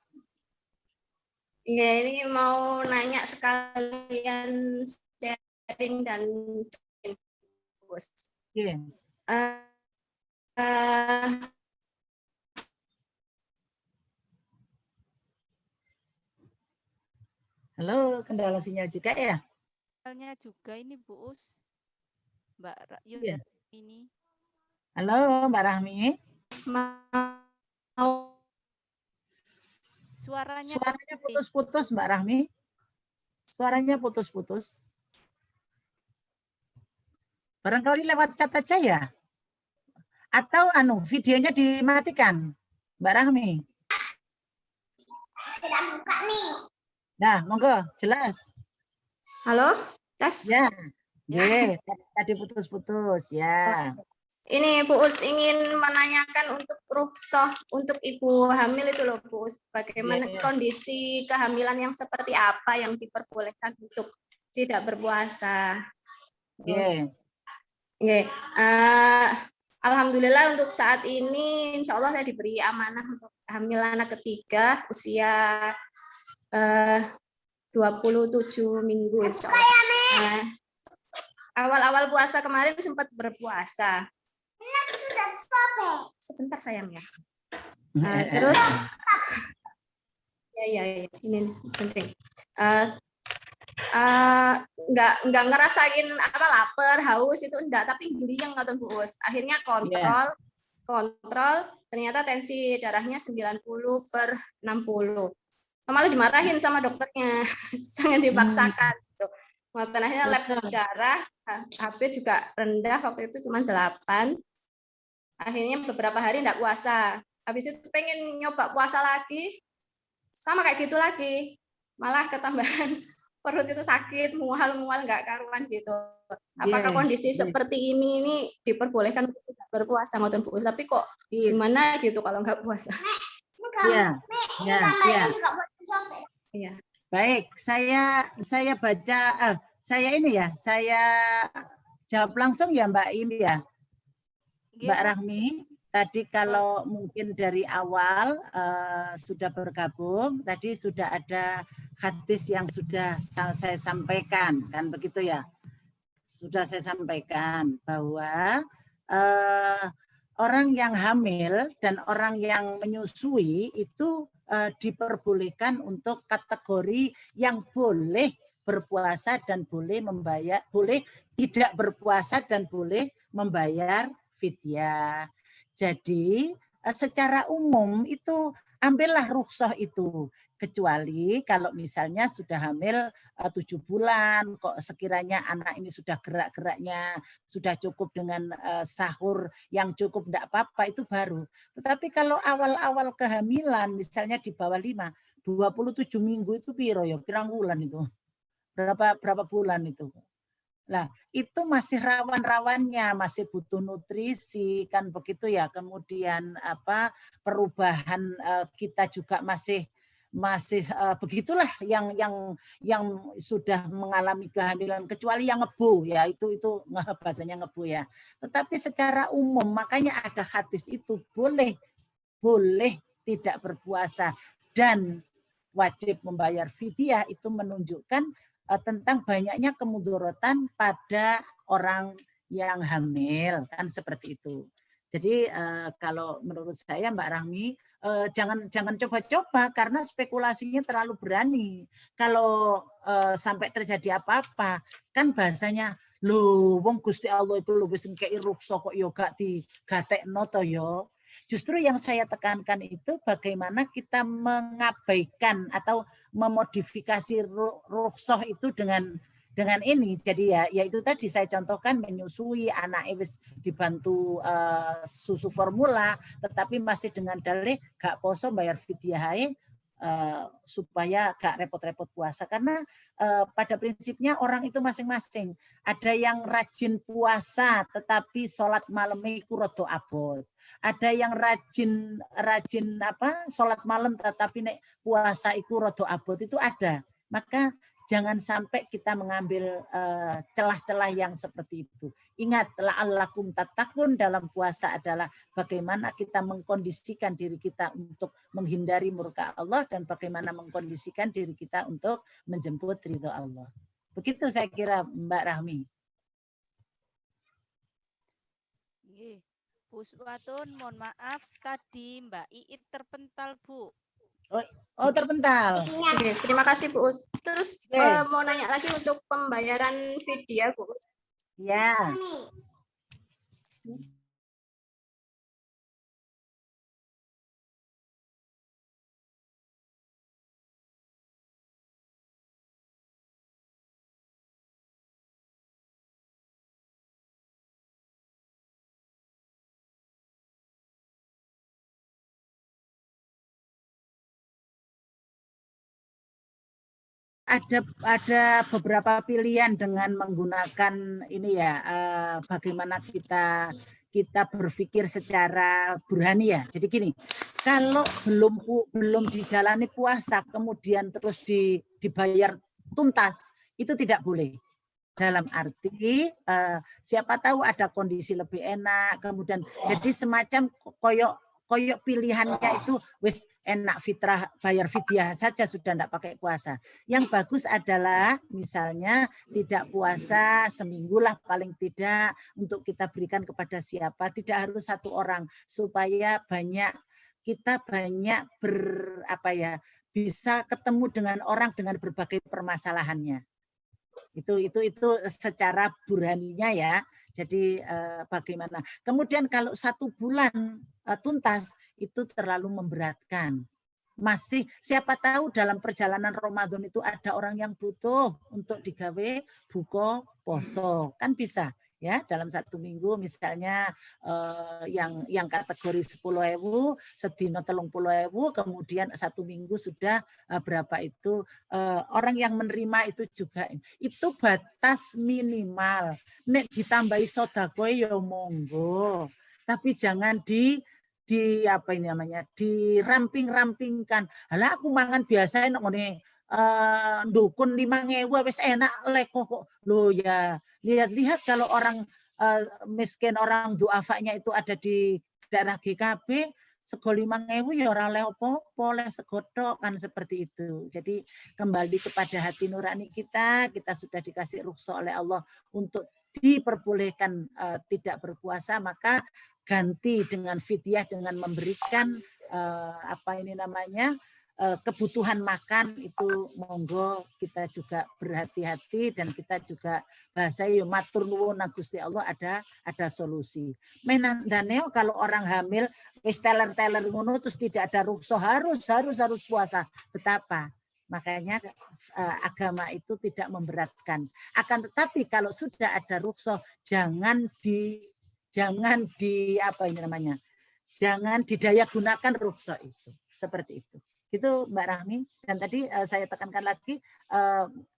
Ya, ini mau nanya sekalian sharing dan Iya. Halo, kendala sinyal juga ya? Sinyalnya juga ini Bu Us. Mbak Iya. Yunda ini. Halo, Mbak Rahmi. mau Suaranya putus-putus, Mbak Rahmi. Suaranya putus-putus. Barangkali lewat chat aja ya? Atau videonya dimatikan, Mbak Rahmi. Nah, monggo, jelas. Halo, tes. Ya, tadi putus-putus ya. Ini Bu Us ingin menanyakan untuk rukhsah untuk ibu hamil itu loh Bu Us. Bagaimana kondisi kehamilan yang seperti apa yang diperbolehkan untuk tidak berpuasa. Alhamdulillah untuk saat ini insya Allah saya diberi amanah untuk hamil anak ketiga usia 27 minggu insya Allah. Awal-awal puasa kemarin sempat berpuasa. Sebentar sayang ya. Terus ya ini penting. Nggak ngerasain apa lapar, haus itu enggak, tapi geriang ngoten Bu Us. Akhirnya kontrol ternyata tensi darahnya 90/60. Malah dimarahin sama dokternya. Jangan dipaksakan gitu. Akhirnya lab darah HB juga rendah waktu itu cuma 8. Akhirnya beberapa hari enggak puasa. Habis itu pengen nyoba puasa lagi. Sama kayak gitu lagi. Malah ketambahan perut itu sakit, mual-mual enggak karuan gitu. Apakah kondisi seperti ini diperbolehkan untuk tidak berpuasa ngoten Bu? Tapi kok gimana gitu kalau enggak puasa? Iya. Baik, saya baca saya jawab langsung ya Mbak ini ya. Mbak Rahmi. tadi kalau mungkin dari awal sudah bergabung, tadi sudah ada hadis yang sudah saya sampaikan, kan begitu ya? Sudah saya sampaikan bahwa orang yang hamil dan orang yang menyusui itu diperbolehkan untuk kategori yang boleh berpuasa dan boleh membayar, boleh tidak berpuasa dan boleh membayar fidyah. Jadi secara umum itu ambillah rukhsah itu, kecuali kalau misalnya sudah hamil 7 bulan, kok sekiranya anak ini sudah gerak-geraknya sudah cukup dengan sahur yang cukup, tidak apa-apa, itu baru. Tetapi kalau awal-awal kehamilan misalnya di bawah 5, 27 minggu itu piro ya, pirang bulan itu, berapa bulan itu. Nah, itu masih rawan-rawannya, masih butuh nutrisi, kan begitu ya. Kemudian perubahan kita juga masih begitulah yang sudah mengalami kehamilan, kecuali yang ngebu ya, itu bahasanya ngebu ya. Tetapi secara umum makanya ada hadis itu boleh tidak berpuasa dan wajib membayar fidyah, itu menunjukkan tentang banyaknya kemudorotan pada orang yang hamil, kan seperti itu. Jadi kalau menurut saya Mbak Rahmi, jangan coba-coba karena spekulasinya terlalu berani. Kalau sampai terjadi apa-apa, kan bahasanya lho wong Gusti Allah itu lho wis ngkei ruksa kok yo gak digatekno to yo. Justru yang saya tekankan itu bagaimana kita mengabaikan atau memodifikasi rukhsah itu dengan ini. Jadi ya itu tadi saya contohkan, menyusui anak wis dibantu susu formula tetapi masih dengan dalih gak poso bayar fidyah supaya gak repot-repot puasa, karena pada prinsipnya orang itu masing-masing. Ada yang rajin puasa tetapi sholat malamnya iku rada abot. Ada yang rajin sholat malam tetapi nek puasa iku rada abot, itu ada. Maka jangan sampai kita mengambil celah-celah yang seperti itu. Ingat, la'allakum tattaqun dalam puasa adalah bagaimana kita mengkondisikan diri kita untuk menghindari murka Allah dan bagaimana mengkondisikan diri kita untuk menjemput ridho Allah. Begitu saya kira Mbak Rahmi. Bu Swatun, mohon maaf tadi Mbak Iit terpental, Bu. Oh, terpental. Oke, terima kasih Bu. Terus mau nanya lagi untuk pembayaran fidyah, Bu. Ya. Ada beberapa pilihan dengan menggunakan ini ya, bagaimana kita berpikir secara burhani ya. Jadi gini, kalau belum dijalani puasa kemudian terus dibayar tuntas, itu tidak boleh. Dalam arti siapa tahu ada kondisi lebih enak, kemudian jadi semacam koyok pilihannya itu wis enak fitrah, bayar fidyah saja sudah enggak pakai puasa. Yang bagus adalah misalnya tidak puasa seminggu lah paling tidak, untuk kita berikan kepada siapa, tidak harus satu orang, supaya kita banyak bisa ketemu dengan orang dengan berbagai permasalahannya. Itu secara burhaninya ya. Jadi bagaimana? Kemudian kalau 1 bulan tuntas itu terlalu memberatkan. Masih siapa tahu dalam perjalanan Ramadan itu ada orang yang butuh untuk digawe buka poso, kan bisa ya, dalam 1 minggu misalnya yang kategori 10.000 sedino 30.000, kemudian 1 minggu sudah berapa itu, orang yang menerima itu juga itu batas minimal. Nek ditambahi sedekah ya monggo, tapi jangan diramping-rampingkan. Halah aku mangan biasa nek ngene ndukun 5.000 wis enak leko kok. Loh ya, lihat-lihat kalau orang miskin, orang duafanya itu ada di daerah GKB sego 5.000 ya ora oleh apa-apa, oleh sego tok kan seperti itu. Jadi kembali kepada hati nurani kita sudah dikasih rukhsah oleh Allah untuk diperbolehkan tidak berpuasa, maka ganti dengan fidyah dengan memberikan kebutuhan makan itu monggo kita juga berhati-hati dan kita juga bahasa yo matur nuwun nang Gusti Allah ada solusi. Menandane kalau orang hamil wis teler-teler ngono terus tidak ada rukhsah harus puasa. Betapa? Makanya agama itu tidak memberatkan. Akan tetapi kalau sudah ada rukhsah jangan didaya gunakan rukhsah itu. Seperti itu. Itu Mbak Rahmi. Dan tadi saya tekankan lagi,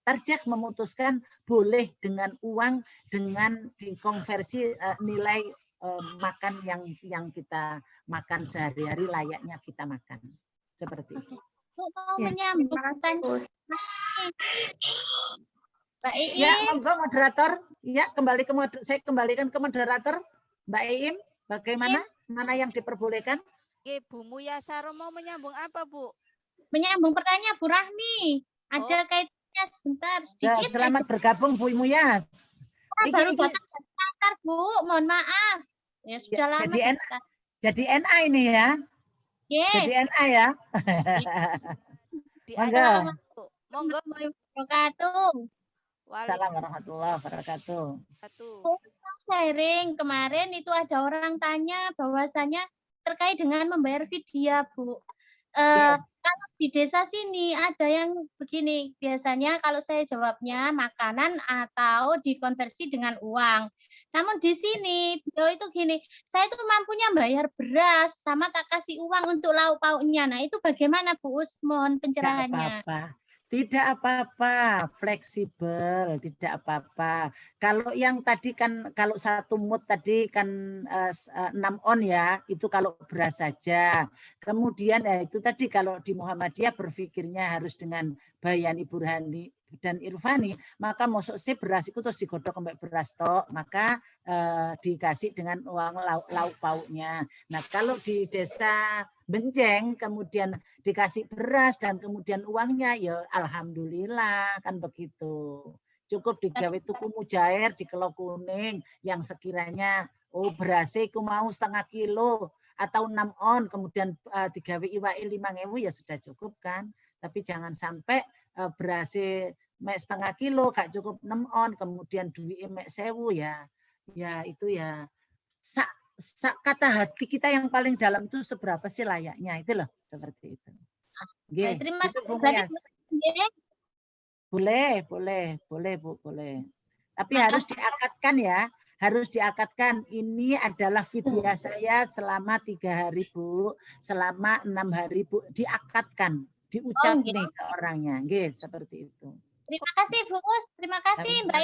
tarjih memutuskan boleh dengan uang dengan dikonversi nilai makan yang kita makan sehari-hari layaknya kita makan. Seperti itu. Bu, mau menyambung pertanyaan. Mbak Iim. Ya, monggo moderator. Ya, saya kembalikan ke moderator. Mbak Iim, bagaimana? Mana yang diperbolehkan? Oke, Bu Muyasaro mau menyambung apa, Bu? Menyambung pertanyaan Bu Rahmi. Ada kaitannya sebentar sedikit. Ya, selamat bergabung Bu Muyas. Baru datang Bu, mohon maaf. Ya sudah lama. Jadi NA ini ya. Yes. Jadi NA ya. Monggo. Monggo. Waalaikumsalam warahmatullahi wabarakatuh. Sharing kemarin itu ada orang tanya bahwasanya terkait dengan membayar fidyah, Bu. Kalau di desa sini ada yang begini, biasanya kalau saya jawabnya makanan atau dikonversi dengan uang. Namun di sini beliau itu gini, saya itu mampunya bayar beras sama tak kasih uang untuk lauk pauknya. Nah itu bagaimana Bu Us? Mohon pencerahannya. Tidak apa-apa, fleksibel, tidak apa-apa. Kalau yang tadi kan, kalau satu mut tadi kan 6 on ya, itu kalau beras saja. Kemudian ya itu tadi kalau di Muhammadiyah berpikirnya harus dengan Bayan Ibu Burhani dan Irfani, maka masuk sih beras itu terus digodok sampai beras tok, maka dikasih dengan uang lauk pauknya. Nah kalau di desa Benjeng kemudian dikasih beras dan kemudian uangnya ya alhamdulillah kan begitu. Cukup digawe tuku mujair di Kelo Kuning yang sekiranya berasnya aku mau 0,5 kilo atau 6 on kemudian digawe iwai 5.000 ya sudah cukup kan. Tapi jangan sampai berasnya mek 0,5 kilo gak cukup 6 on kemudian duitnya mek 1.000 ya itu ya kata hati kita yang paling dalam itu seberapa sih layaknya itu loh seperti itu. Baik, terima kasih. Boleh Bu, boleh. Tapi harus diakatkan ya, harus diakatkan. Ini adalah fidyah saya selama 3 hari Bu, selama 6 hari Bu, diakatkan, diucap nih ke orangnya, nggih seperti itu. Terima kasih Bu Us, terima kasih Mbak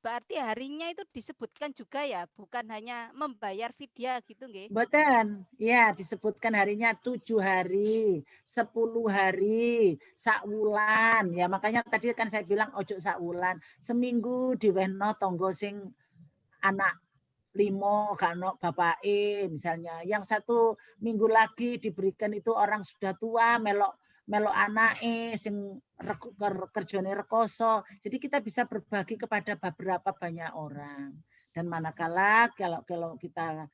Berarti harinya itu disebutkan juga ya, bukan hanya membayar fidyah gitu nggih? Betul, ya disebutkan harinya 7 hari, 10 hari, sakwulan. Ya makanya tadi kan saya bilang ojo sakwulan, seminggu diwehno tonggo sing anak 5 kano bapake misalnya. Yang 1 minggu lagi diberikan itu orang sudah tua melok anake sing kerjane rekoso. Jadi kita bisa berbagi kepada beberapa banyak orang. Dan manakala kalau kita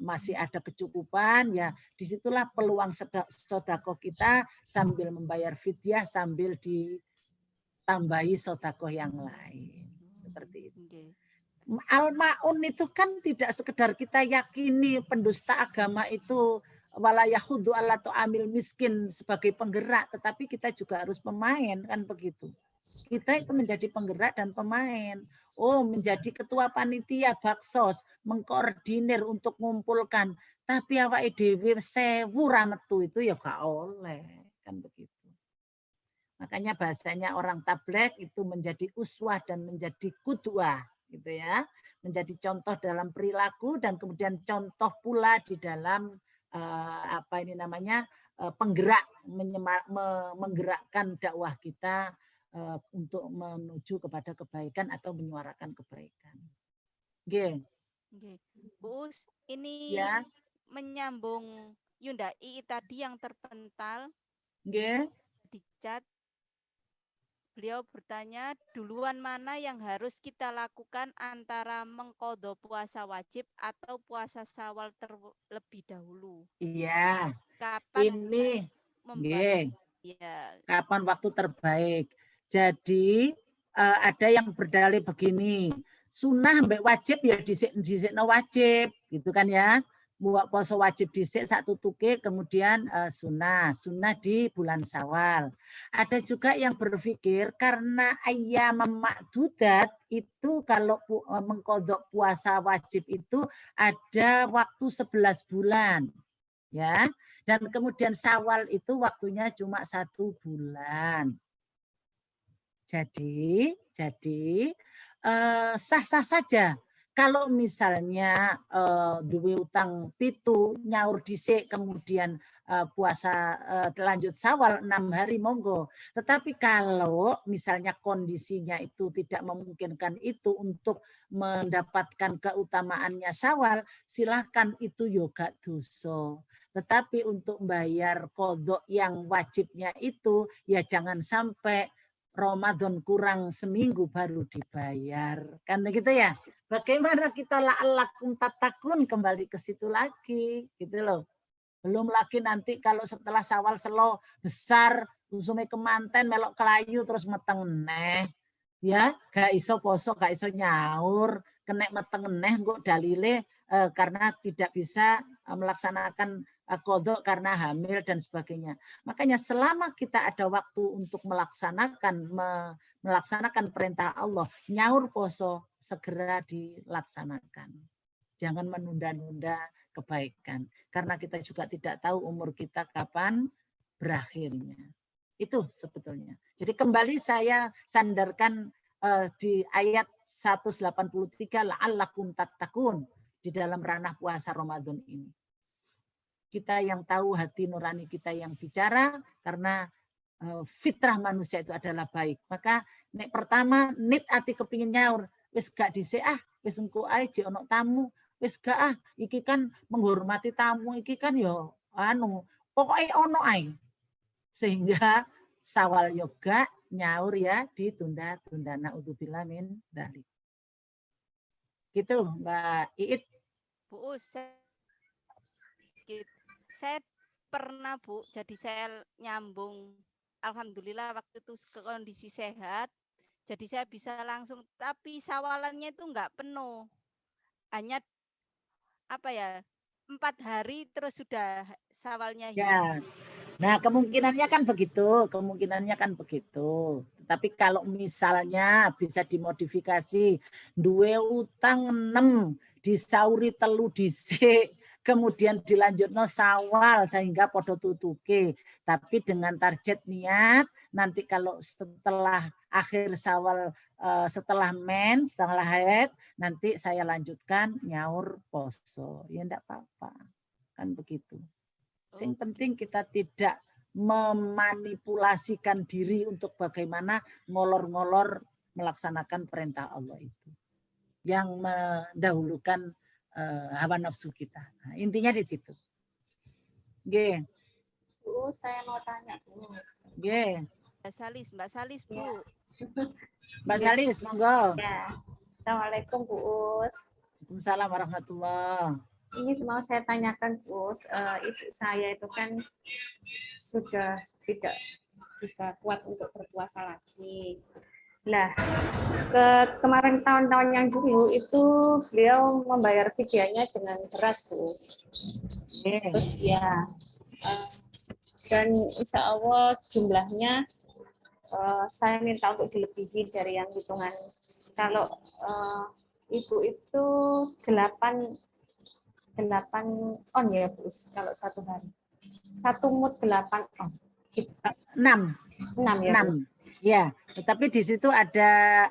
masih ada kecukupan ya disitulah peluang sedekah kita sambil membayar fidyah sambil ditambahi sedekah yang lain. Seperti itu. Al-Ma'un itu kan tidak sekedar kita yakini pendusta agama itu wala yahudu ala tu'amil miskin sebagai penggerak, tetapi kita juga harus pemain kan begitu. Kita itu menjadi penggerak dan pemain. Menjadi ketua panitia baksos, mengkoordinir untuk mengumpulkan. Tapi awake dhewe 1000 ra metu itu ya gak oleh kan begitu. Makanya bahasanya orang tabligh itu menjadi uswah dan menjadi qudwah gitu ya. Menjadi contoh dalam perilaku dan kemudian contoh pula di dalam penggerak menggerakkan dakwah kita untuk menuju kepada kebaikan atau menyuarakan kebaikan. Nggih. Oke. Bu Us, ini Ya, menyambung Yunda I tadi yang terpental nggih. di chat. Beliau bertanya, duluan mana yang harus kita lakukan antara mengqadha puasa wajib atau puasa Syawal terlebih dahulu? Iya, Kapan ini membaik? nggih. Ya, Kapan waktu terbaik? Jadi ada yang berdalih begini, sunah mbek wajib ya dhisikno wajib, gitu kan ya. Buat poso wajib dhisik sak tutuke, kemudian sunah di bulan Syawal. Ada juga yang berpikir karena ayyam ma'dudat itu kalau mengqadha puasa wajib itu ada waktu 11 bulan. Ya, dan kemudian Syawal itu waktunya cuma 1 bulan. Jadi sah-sah saja kalau misalnya duwe utang pitu nyaur dhisik kemudian puasa lanjut Syawal 6 hari monggo. Tetapi kalau misalnya kondisinya itu tidak memungkinkan itu untuk mendapatkan keutamaannya Syawal, silahkan itu yoga dosa. Tetapi untuk bayar kodok yang wajibnya itu ya jangan sampai Ramadan kurang seminggu baru dibayar. Kan begitu ya? Bagaimana kita la'allakum tattaqun, kembali ke situ lagi, gitu loh. Belum lagi nanti kalau setelah Syawal selo besar, usume kemanten melok kelayu terus meteng neh. Ya, gak iso poso, gak iso nyaur, kena meteng neh kok dalile karena tidak bisa melaksanakan kodok karena hamil dan sebagainya. Makanya selama kita ada waktu untuk melaksanakan perintah Allah, nyaur poso segera dilaksanakan. Jangan menunda-nunda kebaikan. Karena kita juga tidak tahu umur kita kapan berakhirnya. Itu sebetulnya. Jadi kembali saya sandarkan di ayat 183 la'allakum tattaqun di dalam ranah puasa Ramadan ini. Kita yang tahu hati nurani kita yang bicara karena fitrah manusia itu adalah baik. Maka nek pertama nit ati kepingin nyaur, wis gak dhisik wis engko ae jek ono tamu, wis gak iki kan menghormati tamu, iki kan yo pokoke ono ae. Sehingga Syawal yoga nyaur ya ditunda-tunda, naudzubillah min dzalik. Gitu Mbak Iit. Bu Us, saya pernah Bu, jadi saya nyambung. Alhamdulillah waktu itu ke kondisi sehat, jadi saya bisa langsung. Tapi sawalannya itu nggak penuh, hanya 4 hari terus sudah sawalnya Ya. hilang. Nah, kemungkinannya kan begitu. Tapi kalau misalnya bisa dimodifikasi, duwe utang 6, disauri telu dhisik, kemudian dilanjutno Syawal sehingga podo tutuke. Tapi dengan target niat, nanti kalau setelah akhir Syawal, setelah haid, nanti saya lanjutkan nyaur poso. Ya enggak apa-apa. Kan begitu. Yang penting kita tidak memanipulasikan diri untuk bagaimana ngolor-ngolor melaksanakan perintah Allah itu. Yang mendahulukan hawa nafsu kita. Nah, intinya di situ. Oke. Bu, saya mau tanya, Bu. Oke. Mbak Salis, Bu. Mbak Salis, monggo. Ya. Assalamualaikum, Bu Us. Waalaikumsalam warahmatullahi. Ini mau saya tanyakan, Bu, ibu saya itu kan sudah tidak bisa kuat untuk berpuasa lagi. Nah, kemarin tahun-tahun yang dulu itu beliau membayar fidyahnya dengan beras, Bu. Terus ya, dan insya Allah jumlahnya saya minta untuk dilebihi dari yang hitungan. Kalau ibu itu 8 on ya, Bu, kalau 1 hari. 1 mood 8 on. 6 ya, Bu. Ya, tetapi di situ ada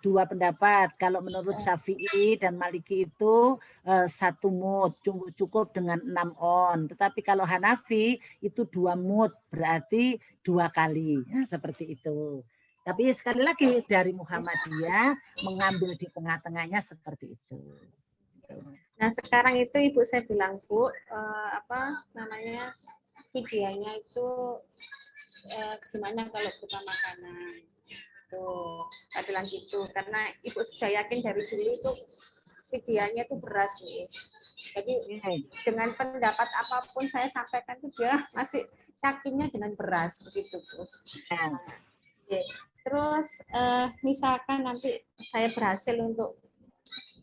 dua pendapat. Kalau menurut Syafi'i dan Maliki itu 1 mood cukup dengan 6 on. Tetapi kalau Hanafi itu 2 mood berarti 2 kali. Nah, seperti itu. Tapi sekali lagi dari Muhammadiyah mengambil di tengah-tengahnya seperti itu. Nah sekarang itu ibu saya bilang Bu, apa namanya videonya itu gimana kalau buka makanan? Tuh, saya bilang gitu karena ibu sudah yakin dari dulu itu videonya itu beras nih. Jadi dengan pendapat apapun saya sampaikan itu dia masih yakinnya dengan beras begitu terus. Terus misalkan nanti saya berhasil untuk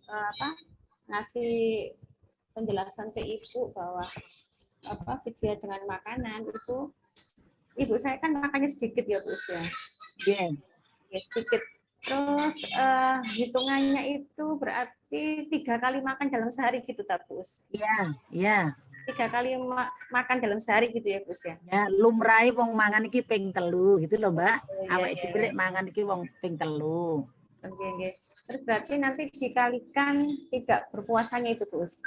apa ngasih penjelasan ke ibu bahwa apa video dengan makanan itu ibu saya kan makannya sedikit ya Bu ya. Ya sedikit. Terus hitungannya itu berarti 3 kali makan dalam sehari gitu tak Bus? Iya, iya. 3 kali makan dalam sehari gitu ya Bus ya? Ya, lumrahe wong mangan iki ping 3 gitu loh Mbak. Iya, Awake dhewe mangan iki wong ping 3. Oke. Terus berarti nanti dikalikan tidak berpuasanya itu Bus?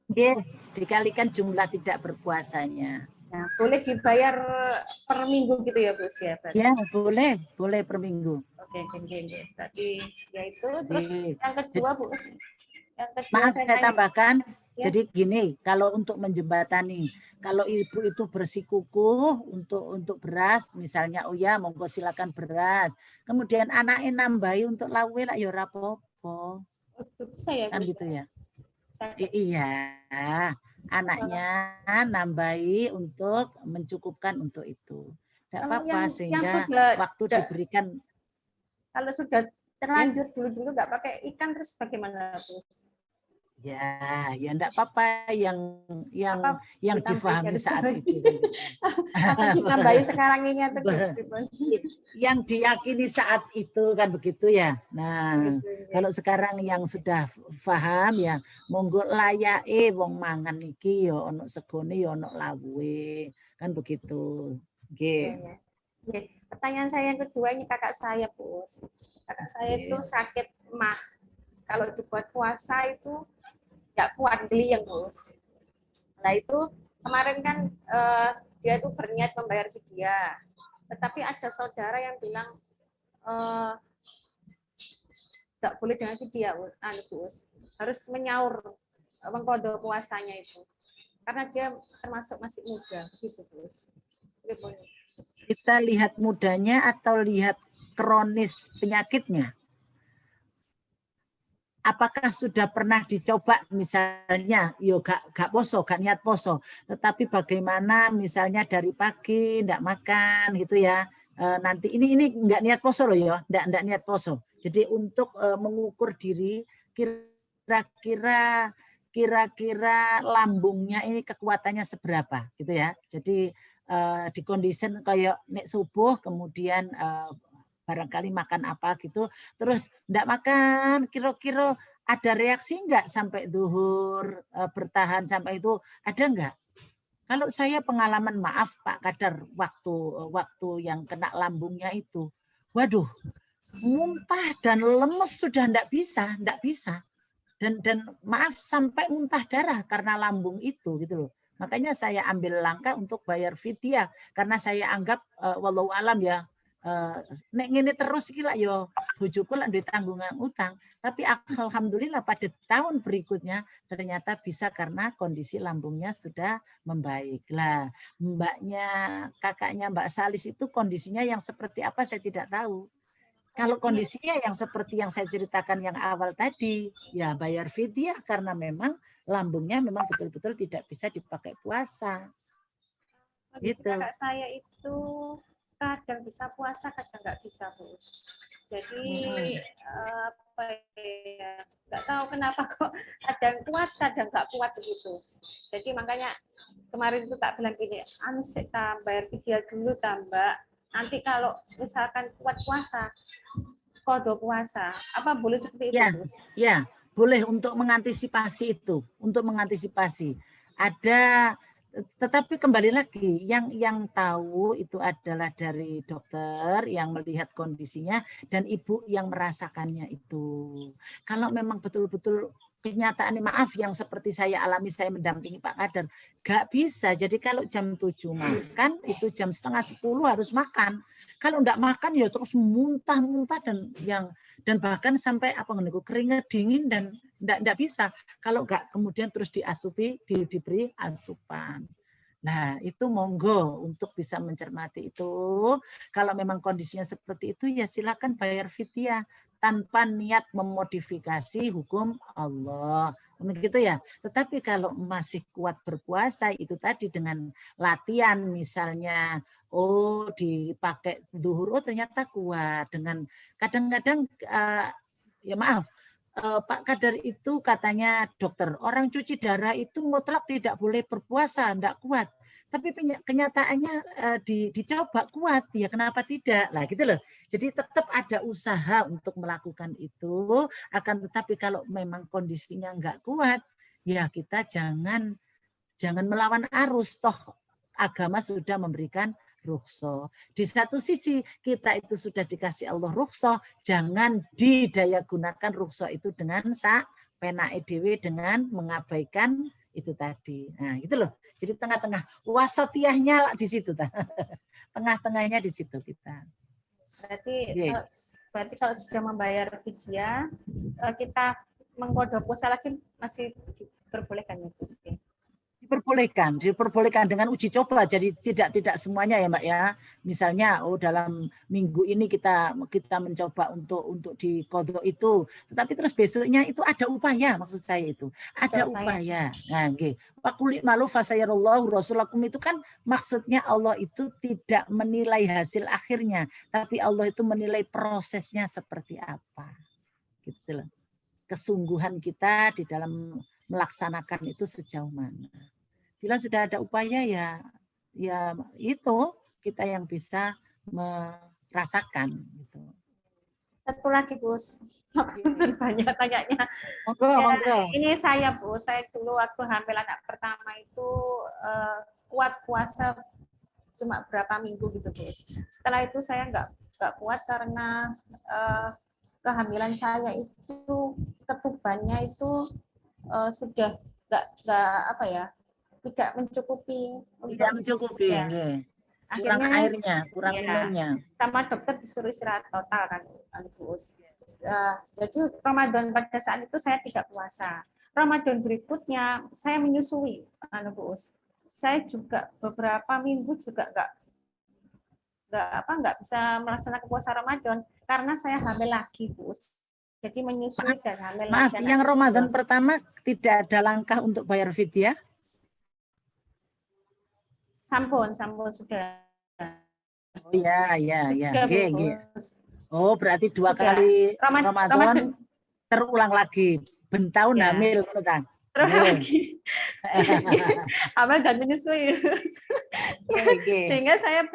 Nggih, dikalikan jumlah tidak berpuasanya. Nah, boleh dibayar per minggu gitu ya Bus ya? Berarti? Ya, boleh per minggu. Oke. Berarti ya itu. Terus yang kedua Bu, maaf saya tambahkan. Ya. Jadi gini, kalau untuk menjembatani, kalau ibu itu bersikukuh untuk beras, misalnya, oh ya monggo silakan beras. Kemudian anaknya nambahi untuk lawe lah ya ora apa-apa. Saya kan gitu ya. Iya, anaknya nambahi untuk mencukupkan untuk itu. Tidak apa-apa sehingga waktu diberikan. Kalau sudah terlanjur dulu nggak pakai ikan terus bagaimana Bu? Ya enggak apa-apa yang difahami saat itu. Apa ditambahi sekarang ini atau yang diyakini saat itu kan begitu ya. Nah, kalau sekarang yang sudah paham ya monggo layake wong mangan iki ya ono segone ya ono lawuhe. Kan begitu. Nggih. Pertanyaan saya yang kedua ini kakak saya, Bu. Kakak saya itu sakit mah. Kalau dibuat puasa itu nggak kuat geliang, Bos. Nah itu kemarin kan dia tuh berniat membayar fidyah, tetapi ada saudara yang bilang nggak boleh dengan fidyah, Bos. Harus menyaur mengqadha puasanya itu, karena dia termasuk masih muda, begitu, Bos. Kita lihat mudanya atau lihat kronis penyakitnya? Apakah sudah pernah dicoba misalnya, yo gak poso, gak niat poso, tetapi bagaimana misalnya dari pagi ndak makan gitu ya, nanti ini nggak niat poso loh ya, ndak niat poso. Jadi untuk mengukur diri kira-kira lambungnya ini kekuatannya seberapa gitu ya. Jadi di kondisi kayak nek subuh kemudian barangkali makan apa gitu, terus enggak makan, kira-kira ada reaksi enggak sampai zuhur, bertahan sampai itu, ada enggak? Kalau saya pengalaman, maaf Pak Kadar, waktu yang kena lambungnya itu, waduh, muntah dan lemes sudah enggak bisa. Dan maaf sampai muntah darah karena lambung itu gitu loh. Makanya saya ambil langkah untuk bayar fidyah karena saya anggap wallahu alam ya, nek ngene terus iki lak yo bojoku lak duwe tanggungan utang, tapi alhamdulillah pada tahun berikutnya ternyata bisa karena kondisi lambungnya sudah membaik. Lah, kakaknya Mbak Salis itu kondisinya yang seperti apa saya tidak tahu. Kalau kondisinya yang seperti yang saya ceritakan yang awal tadi, ya bayar fidyah karena memang lambungnya memang betul-betul tidak bisa dipakai puasa. Kondisi kakak saya itu kadang bisa puasa, kadang nggak bisa, Bu. Jadi apa ya, nggak tahu kenapa kok kadang kuat, kadang nggak kuat begitu. Jadi makanya kemarin itu tak bilang gini, kita bayar fidyah dulu tambah. Nanti kalau misalkan kuat puasa, qadha puasa, apa boleh seperti itu, Bu? Ya, boleh untuk mengantisipasi itu, tetapi kembali lagi yang tahu itu adalah dari dokter yang melihat kondisinya dan ibu yang merasakannya itu. Kalau memang betul-betul kenyataan maaf yang seperti saya alami, saya mendampingi Pak Kader, nggak bisa. Jadi kalau jam 7 makan, itu jam setengah 10 harus makan. Kalau nggak makan ya terus muntah-muntah dan bahkan sampai keringat dingin dan nggak bisa. Kalau nggak kemudian terus diberi asupan. Nah, itu monggo untuk bisa mencermati itu. Kalau memang kondisinya seperti itu, ya silakan bayar fidyah tanpa niat memodifikasi hukum Allah. Begitu ya. Tetapi kalau masih kuat berpuasa, itu tadi dengan latihan misalnya, dipakai zuhur, ternyata kuat. Dengan kadang-kadang, ya maaf, Pak Kader itu katanya dokter, orang cuci darah itu mutlak tidak boleh berpuasa, tidak kuat. Tapi kenyataannya dicoba kuat, ya kenapa tidak? Lah gitu loh. Jadi tetap ada usaha untuk melakukan itu, akan tetapi kalau memang kondisinya nggak kuat, ya kita jangan melawan arus, toh agama sudah memberikan rukhsah. Di satu sisi kita itu sudah dikasih Allah rukhsah, jangan didaya gunakan rukhsah itu dengan penake dhewe dengan mengabaikan itu tadi. Nah, gitu loh. Jadi tengah-tengah wasatiyahnya di situ. Tengah-tengahnya di situ kita. Berarti kalau sudah membayar fidyah, kita mengkodok puasa lagi masih diperbolehkan ya, Gus? Diperbolehkan dengan uji coba. Jadi tidak semuanya ya Mbak ya. Misalnya dalam minggu ini kita mencoba untuk dikodok itu, tetapi terus besoknya itu ada upaya, maksud saya itu ada upaya. Nah, nggih. Faqul i'malu fasayarallahu rasulakum itu kan maksudnya Allah itu tidak menilai hasil akhirnya, tapi Allah itu menilai prosesnya seperti apa. Gitu loh. Kesungguhan kita di dalam melaksanakan itu sejauh mana. Bila sudah ada upaya ya itu kita yang bisa merasakan gitu. Satu lagi, Gus. Banyak tanyanya. Monggo. Ini saya, Bu. Saya dulu waktu hamil anak pertama itu kuat puasa cuma berapa minggu gitu, Gus. Setelah itu saya nggak kuat karena kehamilan saya itu ketubannya itu sudah nggak tidak mencukupi. Ya. Kurang airnya, kurang minumnya. Sama dokter disuruh istirahat total kan, Gus. Jadi Ramadan pada saat itu saya tidak puasa. Ramadan berikutnya saya menyusui, Gus. Saya juga beberapa minggu juga nggak bisa melaksanakan puasa Ramadan karena saya hamil lagi, Gus. Jadi menyusui dan hamil lagi. Maaf, yang Ramadan pertama tidak ada langkah untuk bayar fidyah? Sampun sudah. Oh iya. Oke. Oh, berarti dua sudah. kali Ramadan terulang lagi. Bentahun hamil, kan? Terulang lagi. Hamil dan menyusui. Sehingga saya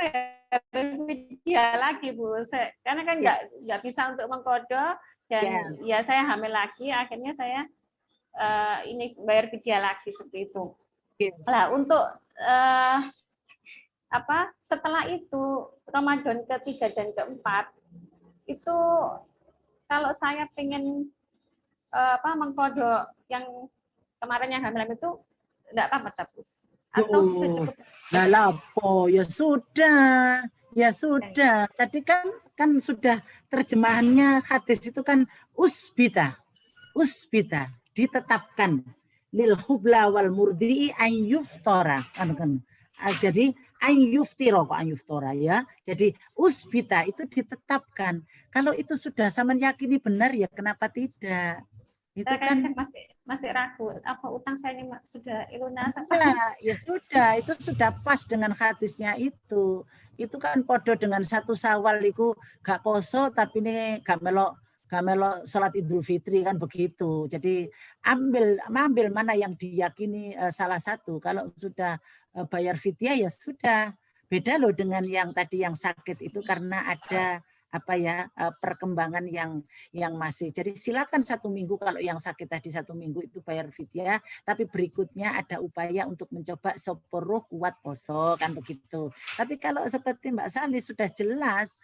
fidyah lagi, Bu. Karena kan nggak bisa untuk mengkodok dan ya saya hamil lagi. Akhirnya saya ini bayar fidyah lagi seperti itu. Nah, untuk setelah itu Ramadan ketiga dan keempat itu kalau saya pengen mengkodok yang kemarin yang hamil itu enggak apa-apa, Gus. Atau sudah cukup? Ya sudah. Tadi kan sudah terjemahannya hadis itu kan usbita ditetapkan lil hubla wal murdi'i an yuftora kan. Jadi an yuftora ya. Jadi usbita itu ditetapkan. Kalau itu sudah sama yakini benar ya kenapa tidak? Itu kan masih ragu apa utang saya ini sudah lunas apa? Ya sudah, itu sudah pas dengan hadisnya itu. Itu kan podo dengan 1 Syawal itu gak poso tapi ini gak melok sholat Idul Fitri kan begitu. Jadi ambil mana yang diyakini salah satu. Kalau sudah bayar fidyah ya sudah. Beda loh dengan yang tadi yang sakit itu karena ada perkembangan yang masih. Jadi silakan 1 minggu kalau yang sakit tadi 1 minggu itu bayar fidyah, tapi berikutnya ada upaya untuk mencoba soporo kuat poso kan begitu. Tapi kalau seperti Mbak Sali sudah jelas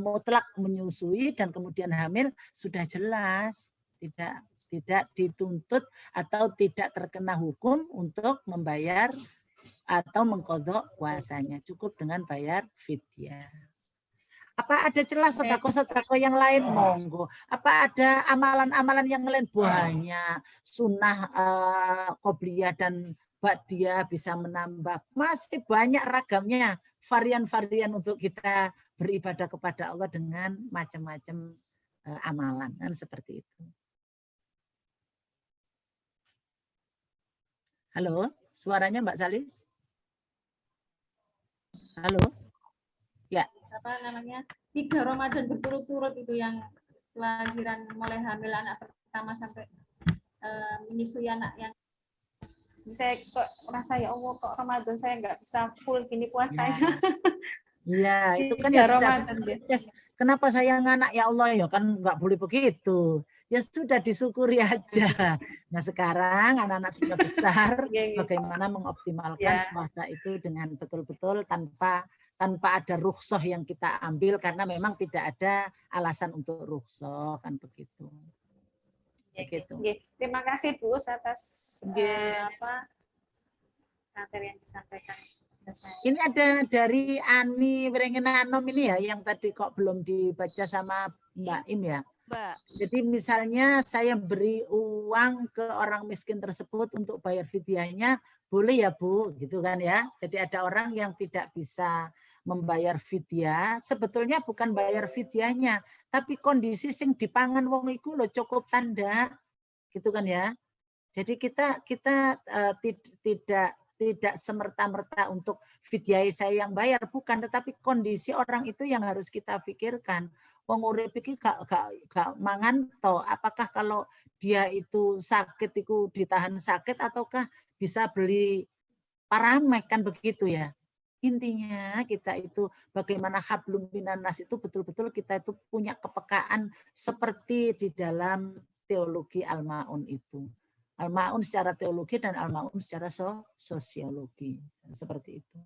mutlak menyusui dan kemudian hamil sudah jelas tidak dituntut atau tidak terkena hukum untuk membayar atau mengqadha puasanya, cukup dengan bayar fidyah. Apa ada celah sedekah-sedekah yang lain? Monggo. Apa ada amalan-amalan yang lain? Banyak. Sunnah, qobliyah dan ba'diyah bisa menambah. Masih banyak ragamnya. Varian-varian untuk kita beribadah kepada Allah dengan macam-macam amalan. Kan seperti itu. Halo, suaranya Mbak Salis? Halo? Ya. Apa namanya 3 Ramadan berturut-turut itu yang kelahiran mulai hamil anak pertama sampai menyusui anak yang Saya kok merasa ya Allah kok Ramadan saya nggak bisa full gini puasanya. Iya, itu kan 3 ya Ramadan dia. kenapa saya nganak ya Allah ya kan nggak boleh begitu. Ya sudah disyukuri aja. Nah sekarang anak-anak sudah besar, bagaimana mengoptimalkan puasa itu dengan betul-betul tanpa ada rukhsah yang kita ambil karena memang tidak ada alasan untuk rukhsah kan begitu. Begitu. Terima kasih Bu atas materi yang disampaikan. Ini ada dari Ani Wrengenanom ini ya yang tadi kok belum dibaca sama Mbak Im ya. Mbak. Jadi misalnya saya beri uang ke orang miskin tersebut untuk bayar fidyahnya, boleh ya Bu, gitu kan ya. Jadi ada orang yang tidak bisa membayar fidyah, sebetulnya bukan bayar fidyahnya, tapi kondisi sing dipangan wong iku lho cukup tanda, gitu kan ya. Jadi kita tidak semerta-merta untuk fidyah saya yang bayar, bukan, tetapi kondisi orang itu yang harus kita pikirkan. Wong urip iki gak mangan to, apakah kalau dia itu sakit itu ditahan sakit ataukah bisa beli paramek kan begitu ya. Intinya kita itu bagaimana hablum minan nas itu betul-betul kita itu punya kepekaan seperti di dalam teologi Al-Ma'un itu. Al-Ma'un secara teologi dan Al-Ma'un secara sosiologi. Seperti itu.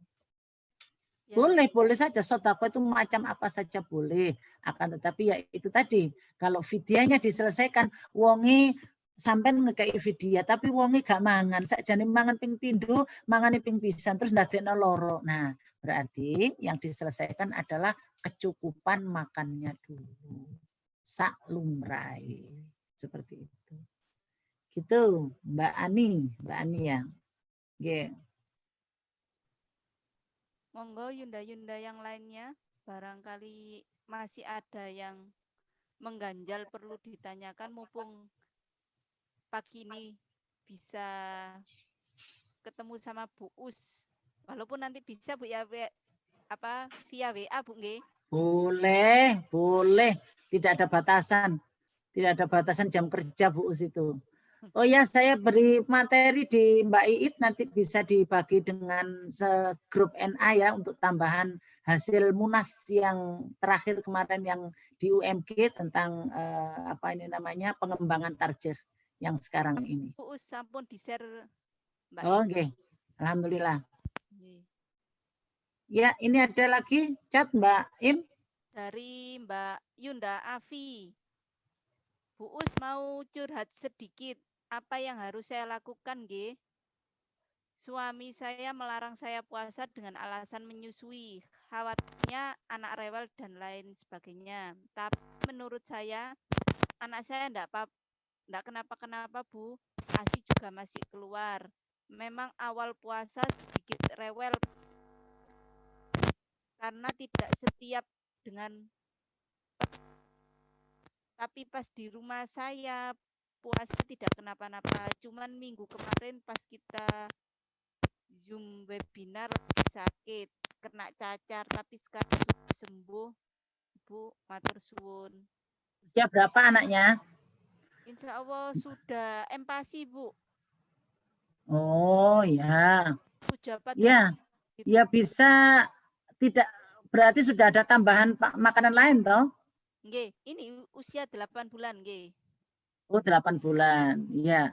Ya. Boleh saja sedekah itu macam apa saja boleh. Akan tetapi ya itu tadi, kalau fidyahnya diselesaikan, wongi sampai ngekei fidyah, tapi wongi gak mangan. Sakjane mangan ping pindho, mangane ping pisan, terus ndadekno loro. Nah, berarti yang diselesaikan adalah kecukupan makannya dulu. Sak lumrahe. Seperti itu. Gitu, Mbak Ani ya. Yeah. Monggo Yunda-Yunda yang lainnya, barangkali masih ada yang mengganjal perlu ditanyakan mumpung pagi ini bisa ketemu sama Bu Us. Walaupun nanti bisa Bu ya via WA Bu nggih. Boleh. Tidak ada batasan. Tidak ada batasan jam kerja Bu Us itu. Oh ya, saya beri materi di Mbak Iit nanti bisa dibagi dengan segrup NA ya untuk tambahan hasil munas yang terakhir kemarin yang di UMG tentang pengembangan tarjih yang sekarang ini. Bu Us sampun di-share Mbak. Oh, oke. Alhamdulillah. Ya, ini ada lagi chat Mbak Im. Dari Mbak Yunda Afi. Bu Us mau curhat sedikit. Apa yang harus saya lakukan, nggih? Suami saya melarang saya puasa dengan alasan menyusui, khawatirnya anak rewel dan lain sebagainya. Tapi menurut saya, anak saya enggak kenapa-kenapa, Bu. ASI juga masih keluar. Memang awal puasa sedikit rewel karena tidak setiap dengan, tapi pas di rumah saya puasa tidak kenapa-napa. Cuman minggu kemarin pas kita Zoom webinar sakit, kena cacar, tapi sekarang sudah sembuh. Bu, matur suwun. Usia berapa anaknya? Insya Allah sudah empasi, Bu. Oh ya. Ya. Ya bisa, tidak berarti sudah ada tambahan makanan lain toh? Nggih, ini usia 8 bulan nggih. Oh 8 bulan, iya.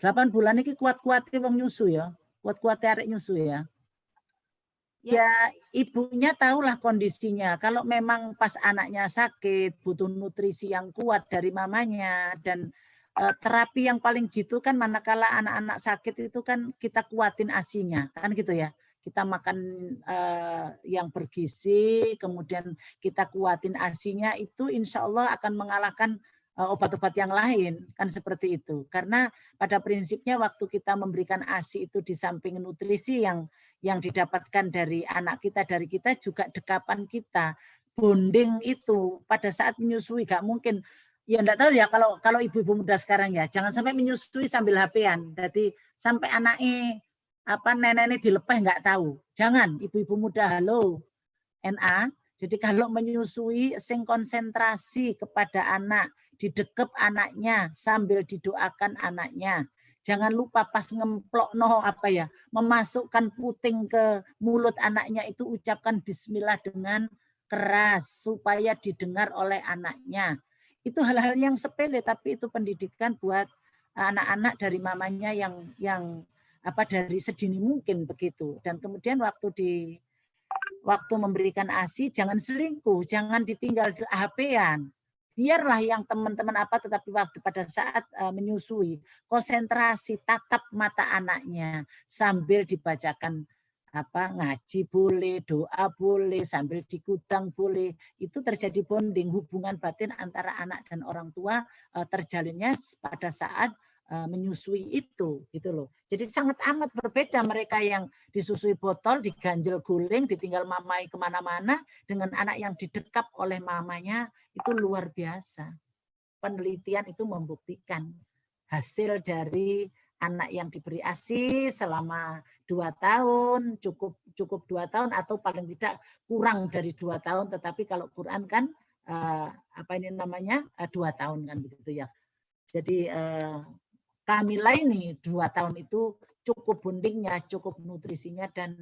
8 bulan ini kuat-kuat wong nyusu ya. Kuat-kuat arek nyusu ya. Ya, ibunya tahulah kondisinya. Kalau memang pas anaknya sakit, butuh nutrisi yang kuat dari mamanya, dan terapi yang paling jitu kan manakala anak-anak sakit itu kan kita kuatin ASI-nya, kan gitu ya. Kita makan yang bergizi, kemudian kita kuatin ASI-nya, itu insya Allah akan mengalahkan obat-obat yang lain, kan seperti itu. Karena pada prinsipnya waktu kita memberikan ASI itu di samping nutrisi yang didapatkan dari anak kita, dari kita juga dekapan kita, bonding itu pada saat menyusui. Gak mungkin, ya enggak tahu ya kalau ibu-ibu muda sekarang ya, jangan sampai menyusui sambil HP-an. Jadi sampai anaknya neneknya dilepeh nggak tahu. Jangan, ibu-ibu muda, halo NA. Jadi kalau menyusui sing konsentrasi kepada anak, didekep anaknya sambil didoakan anaknya. Jangan lupa pas ngemplok memasukkan puting ke mulut anaknya itu ucapkan bismillah dengan keras supaya didengar oleh anaknya. Itu hal-hal yang sepele tapi itu pendidikan buat anak-anak dari mamanya yang dari sedini mungkin begitu. Dan kemudian waktu memberikan ASI jangan selingkuh, jangan ditinggal HP-an. Biarlah yang teman-teman tetapi waktu pada saat menyusui, konsentrasi, tatap mata anaknya sambil dibacakan ngaji boleh, doa boleh, sambil dikutang boleh. Itu terjadi bonding, hubungan batin antara anak dan orang tua terjalinnya pada saat menyusui itu, gitu loh. Jadi sangat amat berbeda mereka yang disusui botol, diganjel guling, ditinggal mamai kemana-mana, dengan anak yang didekap oleh mamanya, itu luar biasa. Penelitian itu membuktikan hasil dari anak yang diberi ASI selama 2 tahun, cukup 2 tahun atau paling tidak kurang dari 2 tahun, tetapi kalau Quran kan 2 tahun kan begitu ya. Jadi Kamila ini 2 tahun itu cukup bondingnya, cukup nutrisinya, dan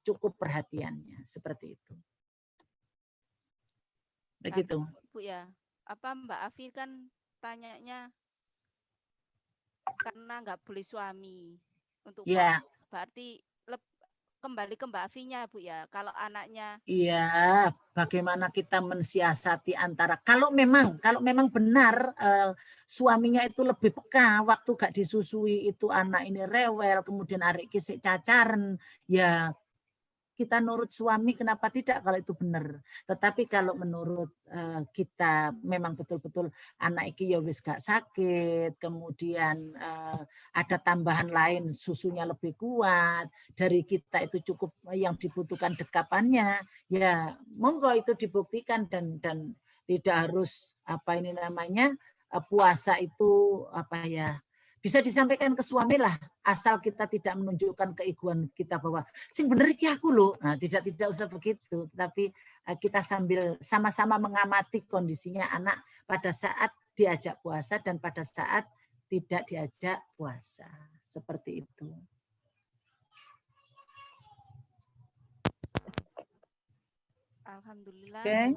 cukup perhatiannya. Seperti itu. Begitu. Bu ya, Mbak Afi kan tanyanya karena nggak boleh suami untuk berarti kembali ke Mbak Afinya Bu ya, kalau anaknya. Iya, bagaimana kita mensiasati antara kalau memang benar suaminya itu lebih peka waktu gak disusui itu anak ini rewel, kemudian arik kisik cacaran, ya kita nurut suami, kenapa tidak kalau itu benar. Tetapi kalau menurut kita memang betul-betul anak iki ya wis gak sakit, kemudian ada tambahan lain susunya lebih kuat, dari kita itu cukup yang dibutuhkan dekapannya, ya monggo itu dibuktikan dan tidak harus puasa itu bisa disampaikan ke suami lah, asal kita tidak menunjukkan keegoan kita bahwa sing bener iki aku loh. Nah, tidak usah begitu, tapi kita sambil sama-sama mengamati kondisinya anak pada saat diajak puasa dan pada saat tidak diajak puasa. Seperti itu. Alhamdulillah. Okay.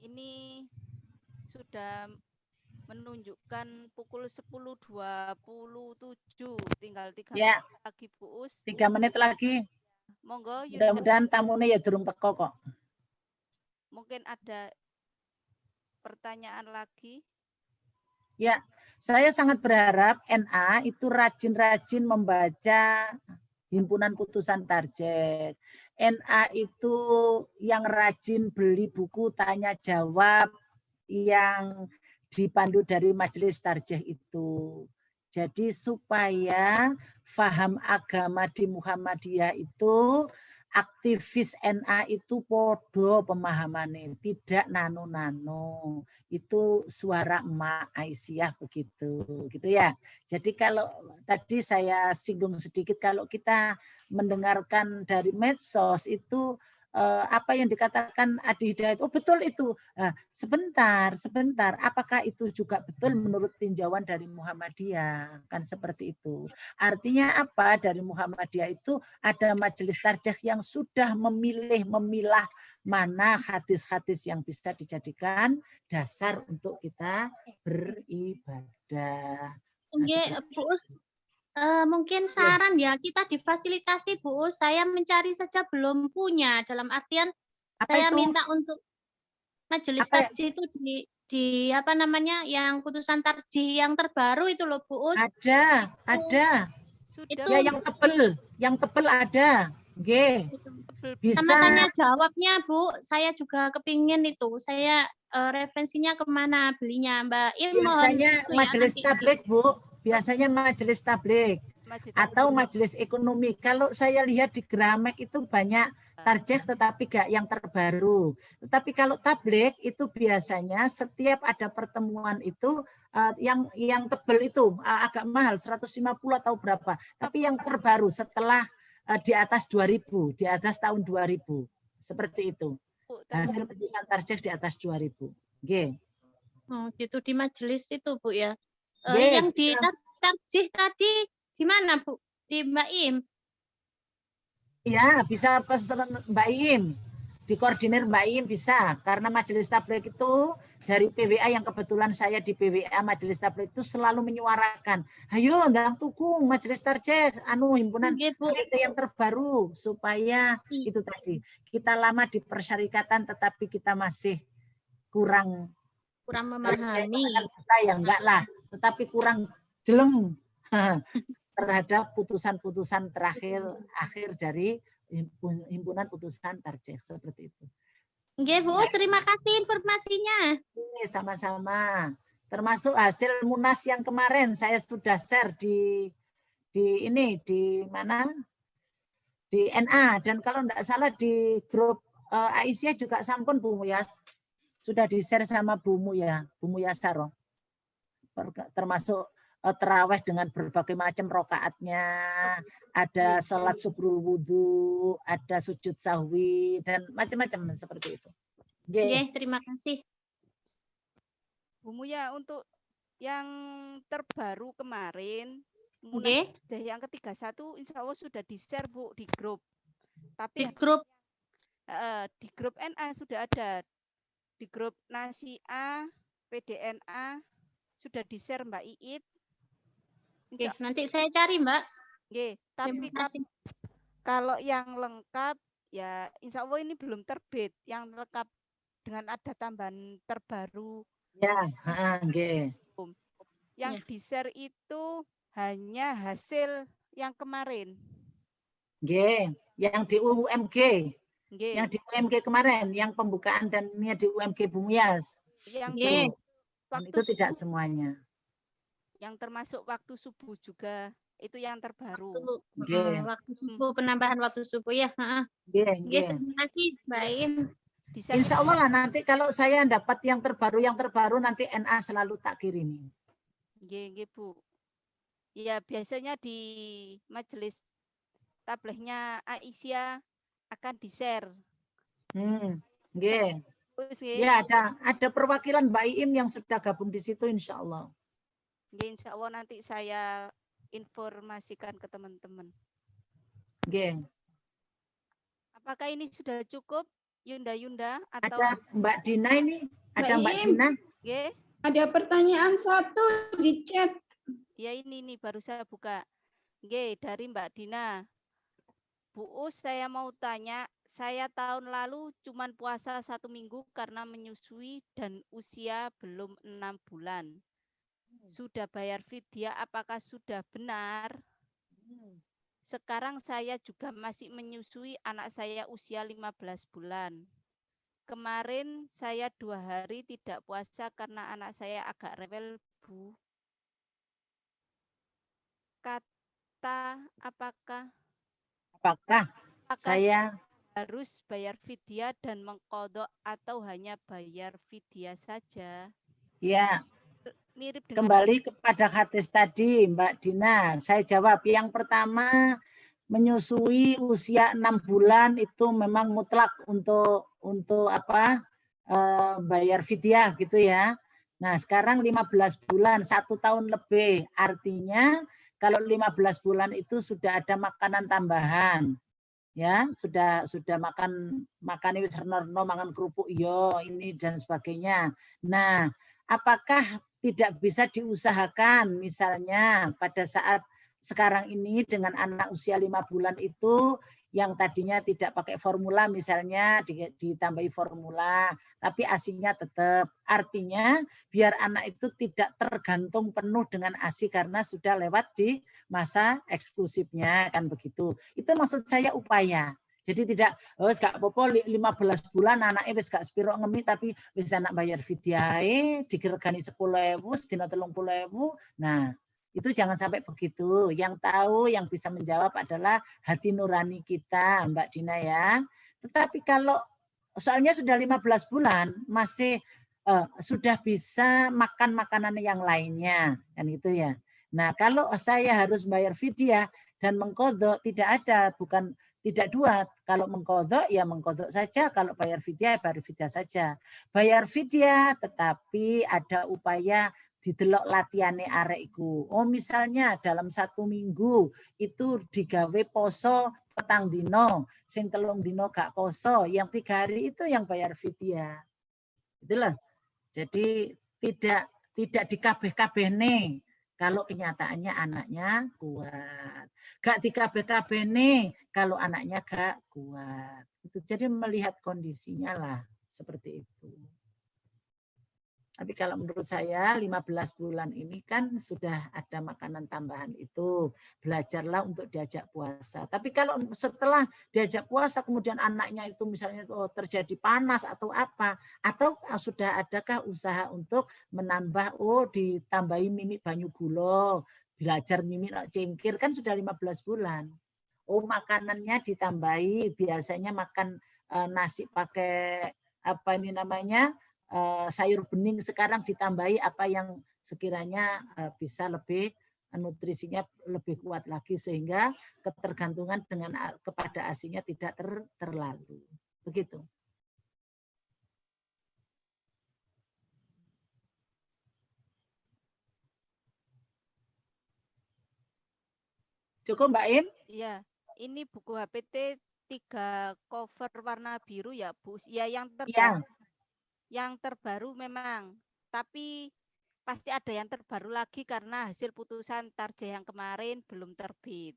Ini sudah menunjukkan pukul 10.27, tinggal 3 menit lagi Bu Us. 3 menit lagi. Monggo. Mudah-mudahan tamunya ya durung teko kok. Mungkin ada pertanyaan lagi. Ya, saya sangat berharap NA itu rajin-rajin membaca Himpunan Putusan Tarjek. NA itu yang rajin beli buku tanya jawab yang dipandu dari Majelis Tarjih itu. Jadi supaya faham agama di Muhammadiyah itu, aktivis NA itu podo pemahamannya, tidak nano-nano. Itu suara Emak Aisyah begitu, gitu ya. Jadi kalau tadi saya singgung sedikit, kalau kita mendengarkan dari medsos itu apa yang dikatakan Adi Hidayat, oh betul itu. Nah, sebentar, apakah itu juga betul menurut tinjauan dari Muhammadiyah? Kan seperti itu. Artinya apa? Dari Muhammadiyah itu ada majelis tarjih yang sudah memilah mana hadis-hadis yang bisa dijadikan dasar untuk kita beribadah. Nggih, Bu Us. Mungkin saran ya, kita difasilitasi Bu, saya mencari saja belum punya. Dalam artian Apa saya itu? minta untuk majelis Apa? tarjih itu di apa namanya, yang putusan tarjih yang terbaru itu loh Bu. Ada. Sudah Itu Ya yang tebel ada. Nggih. Bisa. sama tanya jawabnya Bu, saya juga kepingin itu. Saya referensinya kemana belinya Mbak Im, mohon Biasanya itu ya majelis nanti. tablik, Bu. Biasanya majelis tablik atau majelis ekonomi. Kalau saya lihat di Gramek itu banyak tarjih tetapi gak yang terbaru. Tetapi kalau tablik itu biasanya setiap ada pertemuan itu yang tebel itu agak mahal 150 atau berapa. Tapi yang terbaru setelah di atas 2000, di atas tahun 2000. Seperti itu. Hasil putusan tarjih di atas 2000. Nggih. Oh, gitu di majelis itu Bu ya. Nggih, Yang di tarjih tadi di mana Bu? Di Mbak Im? Ya, bisa pesan Mbak Im. Dikoordinir Mbak Im bisa. Karena majelis tabligh itu dari PWA yang kebetulan saya di PWA majelis tabligh itu selalu menyuarakan, ayo ndang tuku majelis tarjih himpunan yang terbaru supaya itu tadi. Kita lama di persyarikatan tetapi kita masih kurang memahami. Kita ya enggak lah, tetapi kurang jeleng terhadap putusan-putusan terakhir akhir dari himpunan putusan tarjih seperti itu. Nggih Bu, terima kasih informasinya. Sama-sama. Termasuk hasil Munas yang kemarin saya sudah share di mana? Di NA, dan kalau enggak salah di grup Aisyah juga sampun Bu Muyas. Sudah di-share sama Bu Muyasaro. Termasuk terawih dengan berbagai macam rokaatnya, ada sholat subuh wudhu, ada sujud sahwi, dan macam-macam seperti itu. Oke, terima kasih. Bu Muya, untuk yang terbaru kemarin, yang ke-31 insya Allah sudah di-share Bu di grup. Tapi di grup NA sudah ada. Di grup Nasi-A, PDNA sudah di-share Mbak Iit. Oke, nanti saya cari Mbak. Oke, tapi kalau yang lengkap ya insya Allah ini belum terbit. Yang lengkap dengan ada tambahan terbaru. Ya, oke. Yang di-share itu hanya hasil yang kemarin. Oke, yang di UMG. Yang di UMG kemarin, yang pembukaan dan ini di UMG Bumias. Yang itu tidak semuanya. Yang termasuk waktu subuh juga, itu yang terbaru. Waktu subuh, penambahan waktu subuh ya. Terima kasih, baik. Insya Allah lah nanti kalau saya dapat yang terbaru nanti NA selalu tak kirimi. Nggih, Bu. Ya biasanya di majelis tablighnya Aisyah akan di-share. Ya ada perwakilan Mbak Iim yang sudah gabung di situ insya Allah. Insya Allah nanti saya informasikan ke teman-teman. Apakah ini sudah cukup, Yunda atau ada Mbak Dina ini? Ada Mbak Dina? Ada pertanyaan satu di chat. Ya ini baru saya buka. Dari Mbak Dina. Bu Us, saya mau tanya, saya tahun lalu cuman puasa 1 minggu karena menyusui dan usia belum 6 bulan. Sudah bayar fidyah, apakah sudah benar? Sekarang saya juga masih menyusui, anak saya usia 15 bulan. Kemarin saya 2 hari tidak puasa karena anak saya agak rewel, Bu. Apakah saya harus bayar fidyah dan mengqadha atau hanya bayar fidyah saja? Ya, mirip dengan kembali kepada hadis tadi Mbak Dina. Saya jawab yang pertama, menyusui usia 6 bulan itu memang mutlak untuk bayar fidyah gitu ya. Nah sekarang 15 bulan, 1 tahun lebih, artinya kalau 15 bulan itu sudah ada makanan tambahan, ya sudah makan ini makan kerupuk ini dan sebagainya. Nah apakah tidak bisa diusahakan misalnya pada saat sekarang ini dengan anak usia 5 bulan itu yang tadinya tidak pakai formula misalnya ditambahi formula, tapi ASI-nya tetap. Artinya biar anak itu tidak tergantung penuh dengan ASI karena sudah lewat di masa eksklusifnya, kan begitu. Itu maksud saya upaya. Jadi tidak, oh gak apa-apa 15 bulan anaknya wis gak sepiro ngemi tapi wis anak bayar vidyae diregani 10.000, sedina 30.000. Nah, itu jangan sampai begitu. Yang tahu, yang bisa menjawab adalah hati nurani kita, Mbak Dina ya. Tetapi kalau soalnya sudah 15 bulan masih sudah bisa makan makanan yang lainnya, kan gitu ya. Nah, kalau saya harus bayar fidyah dan mengkodok, tidak ada, bukan tidak dua. Kalau mengkodok ya mengkodok saja, kalau bayar fidyah bayar fidyah saja. Bayar fidyah tetapi ada upaya didelok latihane arek iku. Oh misalnya dalam 1 minggu itu digawe poso petang dino, sing 3 dino gak poso, yang 3 hari itu yang bayar fidyah. Itulah. Jadi tidak dikabeh-kabehne kalau kenyataannya anaknya kuat. Gak dikabeh-kabehne kalau anaknya gak kuat. Itu jadi melihat kondisinya lah seperti itu. Tapi kalau menurut saya 15 bulan ini kan sudah ada makanan tambahan itu. Belajarlah untuk diajak puasa. Tapi kalau setelah diajak puasa kemudian anaknya itu misalnya terjadi panas atau apa. Atau sudah adakah usaha untuk menambah, ditambahi mimik banyu gula. Belajar mimik cengkir kan sudah 15 bulan. Oh makanannya ditambahi. Biasanya makan nasi pakai apa ini namanya, sayur bening, sekarang ditambahi apa yang sekiranya bisa lebih nutrisinya lebih kuat lagi sehingga ketergantungan kepada ASI-nya tidak terlalu. Begitu. Cukup Mbak Im? Iya, ini buku HPT 3 cover warna biru ya Bu. Ya yang terbaru. Ya. Yang terbaru memang, tapi pasti ada yang terbaru lagi karena hasil putusan Tarjah yang kemarin belum terbit.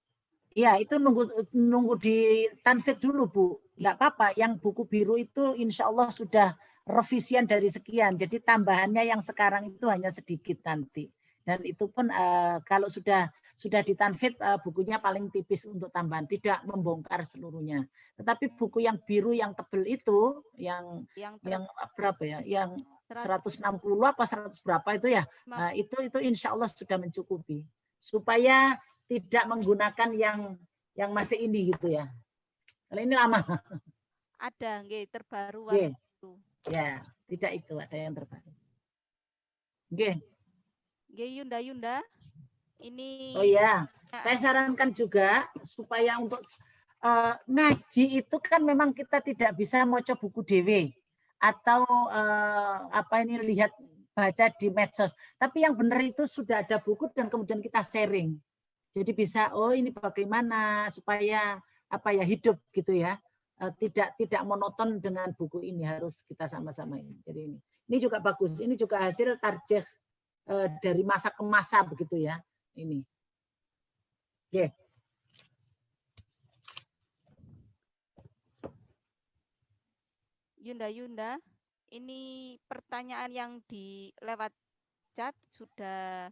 Iya, itu nunggu di tanfid dulu, Bu. Enggak apa-apa, yang buku biru itu insya Allah sudah revisian dari sekian. Jadi tambahannya yang sekarang itu hanya sedikit nanti. Dan itu pun kalau sudah ditanfid bukunya paling tipis untuk tambahan, tidak membongkar seluruhnya. Tetapi buku yang biru yang tebel itu yang berapa ya? Yang 160 apa 100 berapa itu ya? Nah, itu insya Allah sudah mencukupi. Supaya tidak menggunakan yang masih ini gitu ya. Kalau ini lama. Ada nggih terbaru warna biru. Ya, tidak itu ada yang terbaru. Nggih. Nggih Yunda. Ini oh ya, saya sarankan juga supaya untuk ngaji itu kan memang kita tidak bisa maca buku dewe atau lihat baca di medsos. Tapi yang benar itu sudah ada buku dan kemudian kita sharing. Jadi bisa ini bagaimana supaya hidup gitu ya. Tidak monoton dengan buku ini, harus kita sama-sama ini. Jadi ini juga bagus. Ini juga hasil tarjih dari masa ke masa begitu ya. Ini. Oke. Yunda, ini pertanyaan yang di lewat chat sudah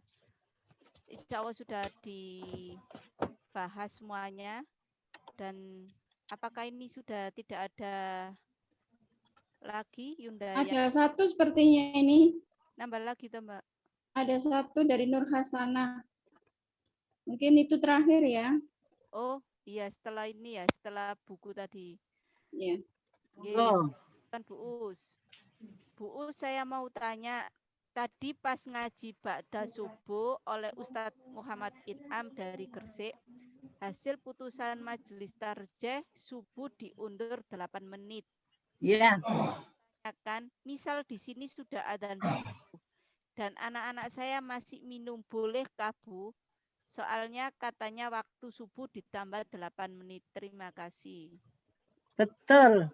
insya Allah sudah dibahas semuanya. Dan apakah ini sudah tidak ada lagi Yunda? Ada satu sepertinya ini. Nambah lagi tuh Mbak. Ada satu dari Nur Hasanah. Mungkin itu terakhir ya. Oh iya, setelah ini ya, setelah buku tadi. Iya. Kan Bu Us, saya mau tanya, tadi pas ngaji Ba'da Subuh oleh Ustadz Muhammad In'am dari Gresik, hasil putusan Majelis Tarjih subuh diundur 8 menit. Iya. Kan, misal di sini sudah adzan dan anak-anak saya masih minum, bolehkah Bu? Soalnya katanya waktu subuh ditambah 8 menit. Terima kasih. Betul.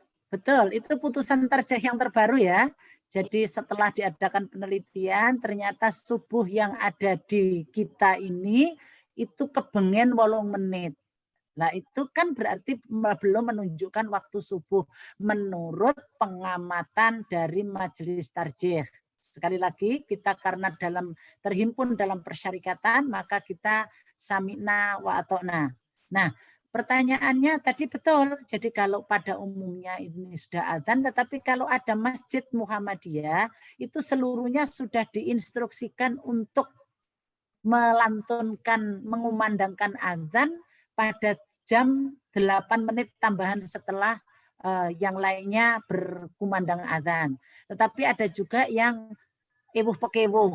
Itu putusan tarjih yang terbaru ya. Jadi setelah diadakan penelitian, ternyata subuh yang ada di kita ini itu kebengen 8 menit. Nah itu kan berarti belum menunjukkan waktu subuh menurut pengamatan dari majelis tarjih. Sekali lagi kita karena terhimpun dalam persyarikatan maka kita sami'na wa ata'na. Nah pertanyaannya tadi betul. Jadi kalau pada umumnya ini sudah adzan, tetapi kalau ada masjid Muhammadiyah itu seluruhnya sudah diinstruksikan untuk melantunkan, mengumandangkan adzan pada jam 8 menit tambahan setelah yang lainnya berkumandang adzan. Tetapi ada juga yang ewuh pekewuh,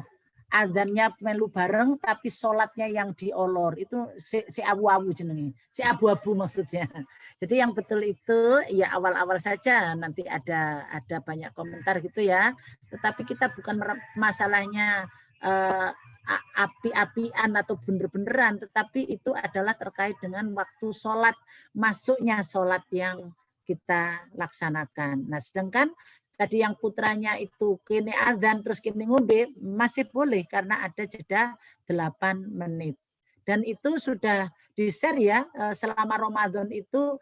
adzannya melu bareng tapi sholatnya yang diolor. Itu si abu-abu jenenge, si abu-abu maksudnya. Jadi yang betul itu ya awal-awal saja, nanti ada banyak komentar gitu ya. Tetapi kita bukan masalahnya api-apian atau bener-beneran, tetapi itu adalah terkait dengan waktu sholat, masuknya sholat yang kita laksanakan. Nah, sedangkan tadi yang putranya itu kini adzan terus kini ngombe masih boleh karena ada jeda 8 menit. Dan itu sudah di-share ya selama Ramadan itu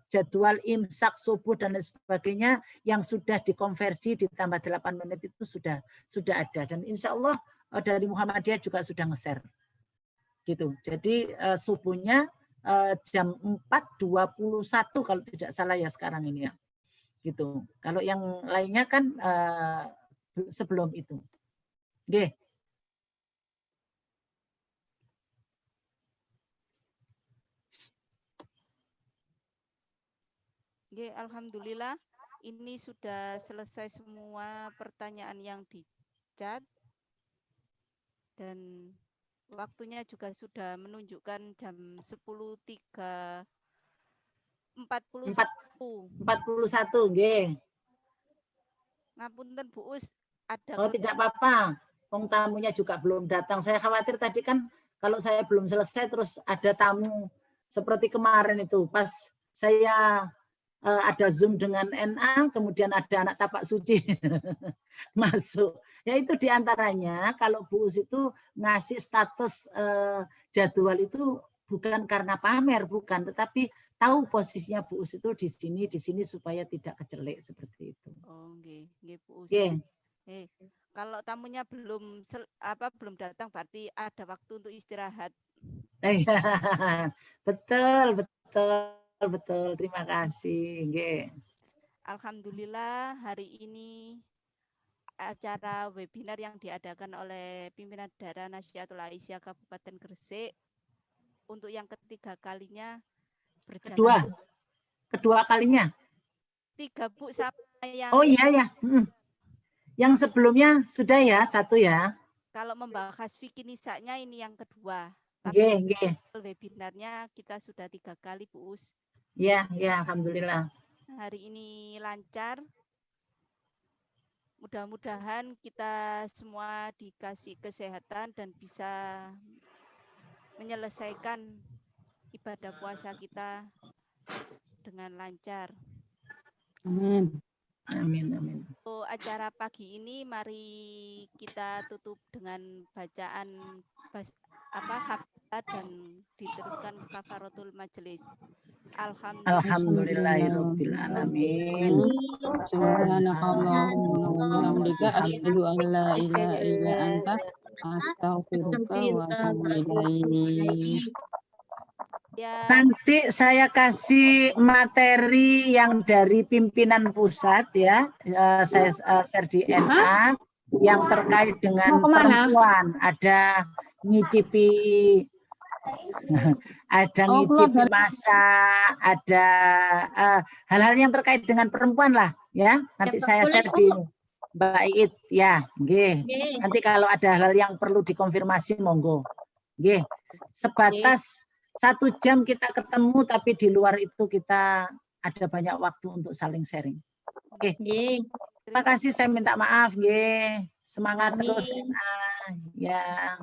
jadwal imsak subuh dan lain sebagainya yang sudah dikonversi ditambah 8 menit itu sudah ada, dan insya Allah dari Muhammadiyah juga sudah nge-share gitu. Jadi subuhnya jam 4.21 kalau tidak salah ya sekarang ini ya gitu. Kalau yang lainnya kan sebelum itu. Oke. Oke, alhamdulillah ini sudah selesai semua pertanyaan yang di chat dan waktunya juga sudah menunjukkan jam 10.41. 41, nggih. Ngapunten Bu Us, ada Oh, tidak apa-apa. Wong tamunya juga belum datang. Saya khawatir tadi kan kalau saya belum selesai terus ada tamu seperti kemarin itu pas saya ada Zoom dengan NA, kemudian ada anak tapak suci masuk. Ya itu diantaranya kalau Bu Us itu ngasih status jadwal itu bukan karena pamer, bukan, tetapi tahu posisinya Bu Us itu di sini supaya tidak kecelik seperti itu. Oh, nggih, Bu Us. Yeah. Kalau tamunya belum datang berarti ada waktu untuk istirahat. Betul. Terima kasih. Nggih. Alhamdulillah hari ini acara webinar yang diadakan oleh pimpinan daerah Nasyiatul Aisyah Kabupaten Gresik untuk yang ketiga kalinya berjalan. Kedua kalinya. 3 Bu sama yang. Oh iya ya. Yang sebelumnya sudah ya 1 ya. Kalau membahas fikih nisanya ini yang kedua. Tapi webinarnya kita sudah 3 kali Bu Us. Ya, alhamdulillah. Hari ini lancar. Mudah-mudahan kita semua dikasih kesehatan dan bisa menyelesaikan ibadah puasa kita dengan lancar. Amin. Untuk acara pagi ini mari kita tutup dengan bacaan hafalat dan diteruskan kafaratul majelis. Alhamdulillahirabbil alamin. Subhanakallahumma wa bihamdika asyhadu an la ilaha illa anta astaghfiruka wa atubu ilaik. Nanti saya kasih materi yang dari pimpinan pusat ya, saya share di NA yang terkait dengan perempuan, ada ngicipi masak, ada hal-hal yang terkait dengan perempuan lah ya. Nanti saya share di Mbak Iit ya, nggih. Nanti kalau ada hal-hal yang perlu dikonfirmasi monggo. Nggih. Sebatas 1 jam kita ketemu, tapi di luar itu kita ada banyak waktu untuk saling sharing. Oke. Terima kasih, saya minta maaf, nggih. Semangat terus ya.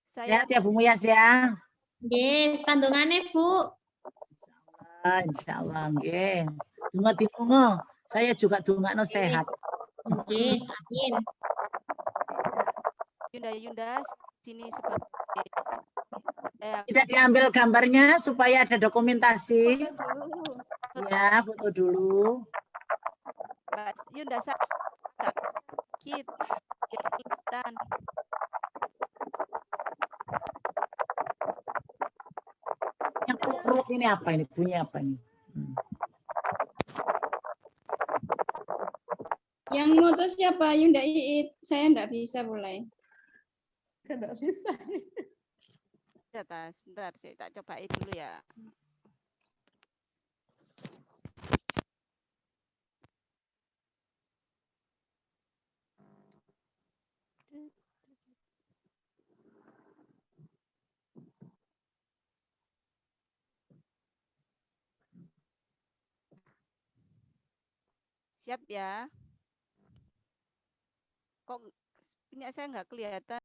Sehat ya Bu Muyas ya. Nggih, kandungannya Bu. Insyaallah nggih. Donga dinungo. Saya juga dongakno sehat. Nggih, amin. Yunda sini sebagai Tidak diambil gambarnya supaya ada dokumentasi. Foto dulu. Ya, foto dulu. Mbak Yunda sakit. Biar kelihatan. Yang keruk ini apa ini? Bunyi apa ini? Yang motor siapa? Yunda Iit. Saya enggak bisa mulai. Enggak bisa. Sebentar, saya tak cobain dulu ya. Siap ya. Kok punya saya nggak kelihatan?